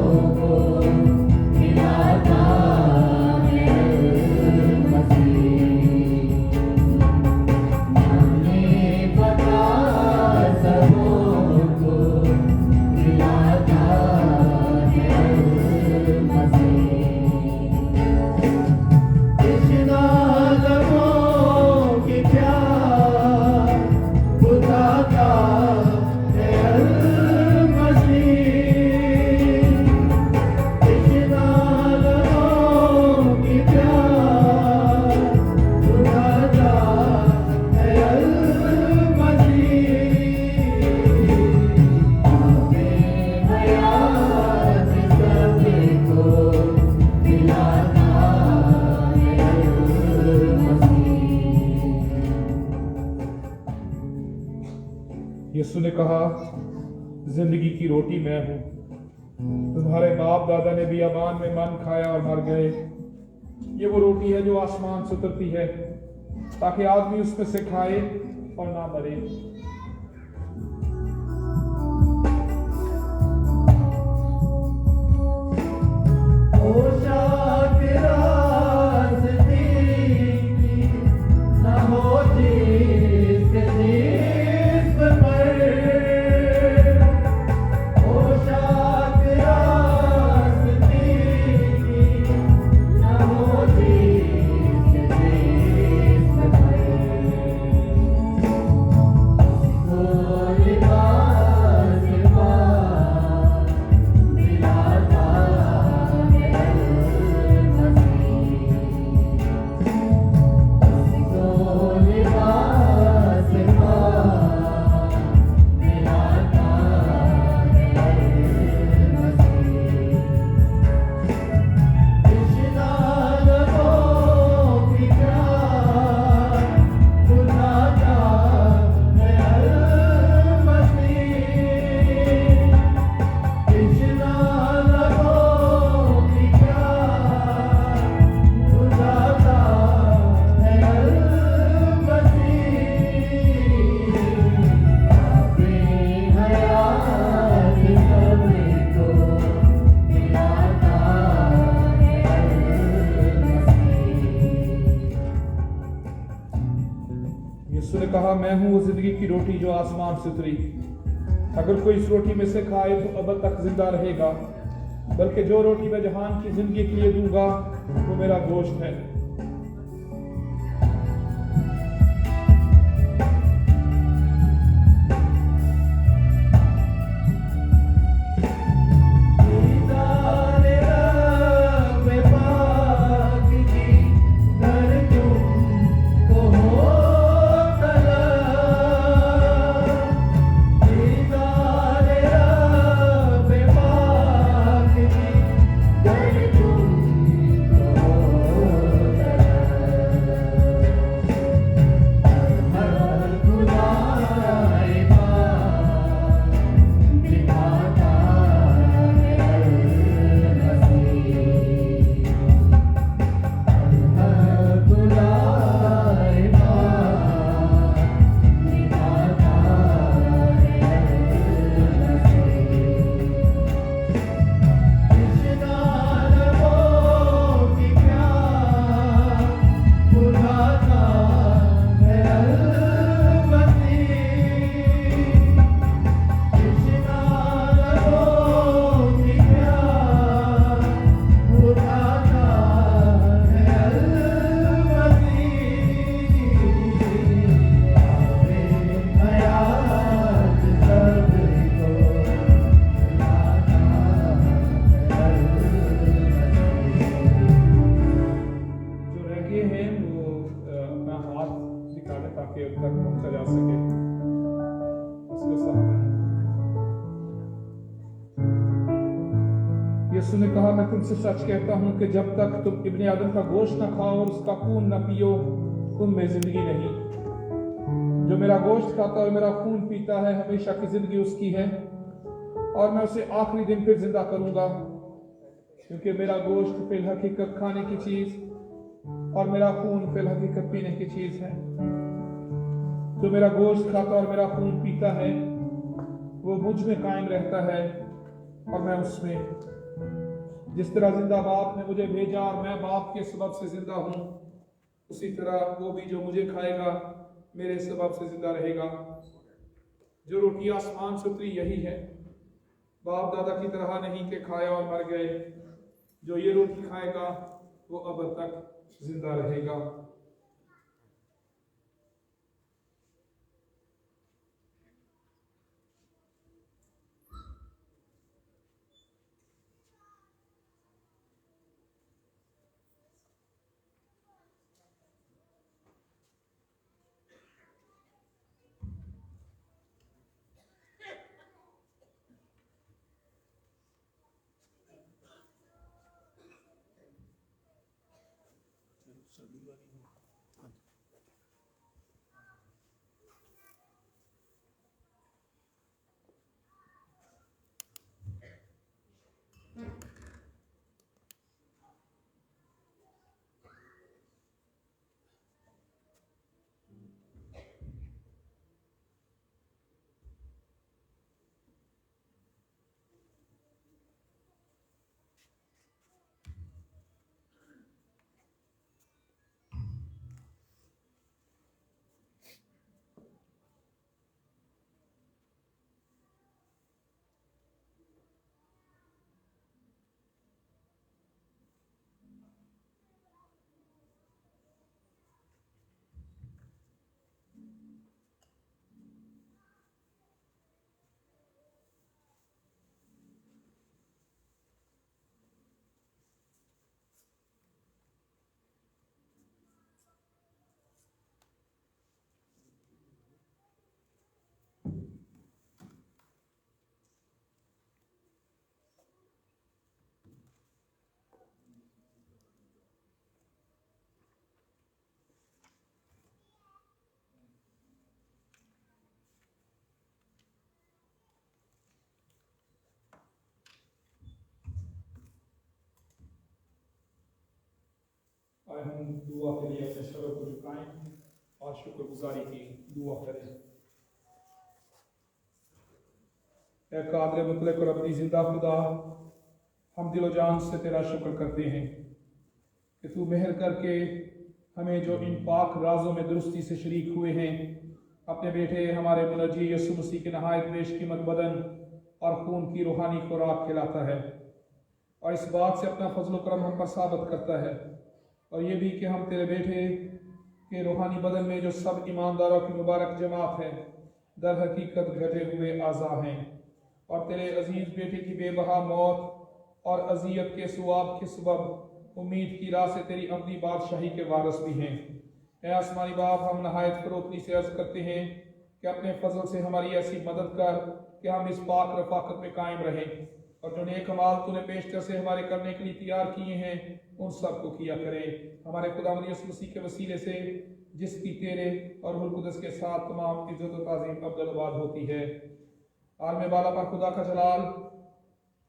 यीशु ने कहा, जिंदगी की रोटी मैं हूं। तुम्हारे बाप दादा ने बियाबान में मन खाया और मर गए। ये वो रोटी है जो आसमान से उतरती है, ताकि आदमी उसमें से खाए और ना मरे। पोशाक रास्ते की न होती इसके जिस्म पर। पोशाक रास्ते की न होती इसके जिस्म पर। वो लिबास पाक दिलाता यीशु ने कहा, मैं हूं वो जिंदगी की रोटी जो आसमान से उतरी। अगर कोई इस रोटी में से खाए तो अब तक जिंदा रहेगा, बल्कि जो रोटी मैं जहान की जिंदगी के लिए दूंगा वो मेरा गोश्त है। यीशु ने कहा, मैं तुमसे सच कहता हूं कि जब तक तुम इब्ने आदम का गोश्त न खाओ और उसका खून न पियो, तुम में जिंदगी नहीं। जो मेरा गोश्त खाता है और मेरा खून पीता है, हमेशा की जिंदगी उसकी है, और मैं उसे आखिरी दिन फिर जिंदा करूंगा। क्योंकि मेरा गोश्त फिल हकीकत खाने की चीज और मेरा खून फिल हकीकत पीने की चीज है। जो मेरा गोश्त खाता और मेरा खून पीता है, वो मुझ में कायम रहता है और मैं उसमें। जिस तरह जिंदा बाप ने मुझे भेजा और मैं बाप के सबब से जिंदा हूं, उसी तरह वो भी जो मुझे खाएगा मेरे सबब से जिंदा रहेगा। जो रोटी आसमान से उतरी यही है, बाप दादा की तरह नहीं कि खाया और मर गए। जो ये रोटी खाएगा वो अब तक जिंदा रहेगा। हम दुआ के लिए अपने सरों को झुकाएं और शुक्रगुजारी की दुआ करें। ऐ कादिर मुतलक और अपनी जिंदा खुदा, हम दिलो जान से तेरा शुक्र करते हैं कि तू मेहर करके हमें जो इन पाक राजों में दुरुस्ती से शरीक हुए हैं, अपने बेटे हमारे मुनजी यसु मसीह के नहायत बेशकीमत बदन और खून की रूहानी खुराक खिलाता है, और इस बात से अपना फजल करम हम पर साबित करता है, और ये भी कि हम तेरे बेटे के रूहानी बदन में जो सब ईमानदारों की मुबारक जमात है, दर हकीकत घटे हुए आज़ा हैं, और तेरे अजीज बेटे की बेबहा मौत और अजियत के सुआब के सबब उम्मीद की राह से तेरी अपनी बादशाही के वारस भी हैं। ऐ आसमानी बाप, हम नहायत फरोतनी से अर्ज करते हैं कि अपने फजल से हमारी ऐसी मदद कर कि हम इस पाक रफाकत में कायम रहें, और जो नेक अमाल तूने पेशतर से हमारे करने के लिए तैयार किए हैं उन सब को किया करें। हमारे खुदावंद यीशु मसीह के वसीले से जिसकी तेरे और रूहुल कुद्दस के साथ तमाम इज्जत और ताज़ीम अब्दुल होती है। आलम बाला पर खुदा का जलाल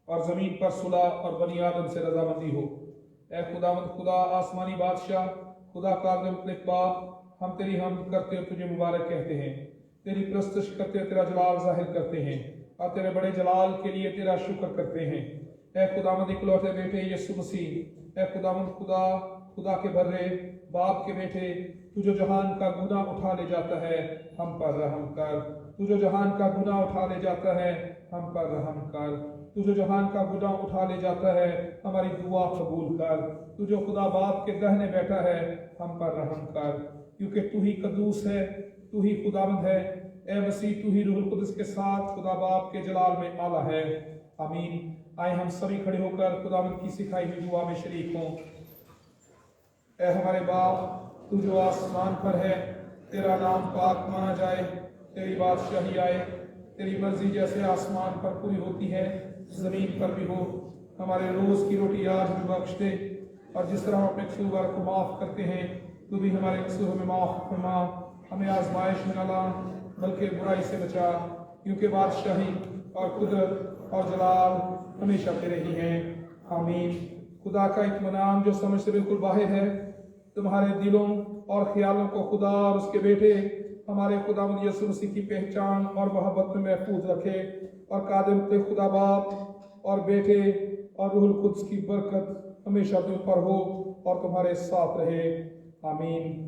और ज़मीन पर सुलह और बनी आदम से रजामंदी हो। ऐ खुदावंद खुदा आसमानी बादशाह, खुदा कादिर मुतलक बाप, हम तेरी हमद करते और तुझे मुबारक कहते हैं, तेरी प्रस्तुश करते और तेरा जलाल जाहिर करते हैं, और तेरे बड़े जलाल के लिए तेरा शुक्र करते हैं। ऐ खुदावंद इकलौते बेटे यीशु मसीह, ऐ खुदावंद खुदा, खुदा के बर्रे बाप के बेटे, तू जो जहान का गुनाह उठा ले जाता है हम पर रहम कर। तू जो जहान का गुनाह उठा ले जाता है हम पर रहम कर। तू जो जहान का गुनाह उठा ले जाता है हमारी दुआ कबूल कर। तू जो खुदा बाप के दहने बैठा है हम पर रहम कर, क्योंकि तू ही कदूस है, तू ही खुदावंद है। ए मसीह, तू ही रूहुल कुद्दस के साथ खुदा बाप के जलाल में आला है। आमीन। आए हम सभी खड़े होकर खुदावंद की सिखाई हुई दुआ में शरीक हों। ए हमारे बाप, तू जो आसमान पर है, तेरा नाम पाक माना जाए, तेरी बादशाही आए, तेरी मर्जी जैसे आसमान पर पूरी होती है जमीन पर भी हो। हमारे रोज की रोटी आज भी बख्श दे, और जिस तरह हम अपने कसूरवार को माफ करते हैं, तू भी हमारे कसूर में माफ फरमा। हमें आजमाइश में न ला, बल्कि बुराई से बचा, क्योंकि बादशाही और कुदरत और जलाल हमेशा तेरे ही हैं। आमीन। खुदा का इत्मीनान जो समझ से बिल्कुल बाहर है, तुम्हारे दिलों और ख्यालों को खुदा और उसके बेटे हमारे खुदावंद यीशु मसीह की पहचान और मोहब्बत में महफूज रखे, और कादिम के खुदा बाप और बेटे और रूहुल कुद्स की बरकत हमेशा तुम पर हो और तुम्हारे साथ रहे। आमीन।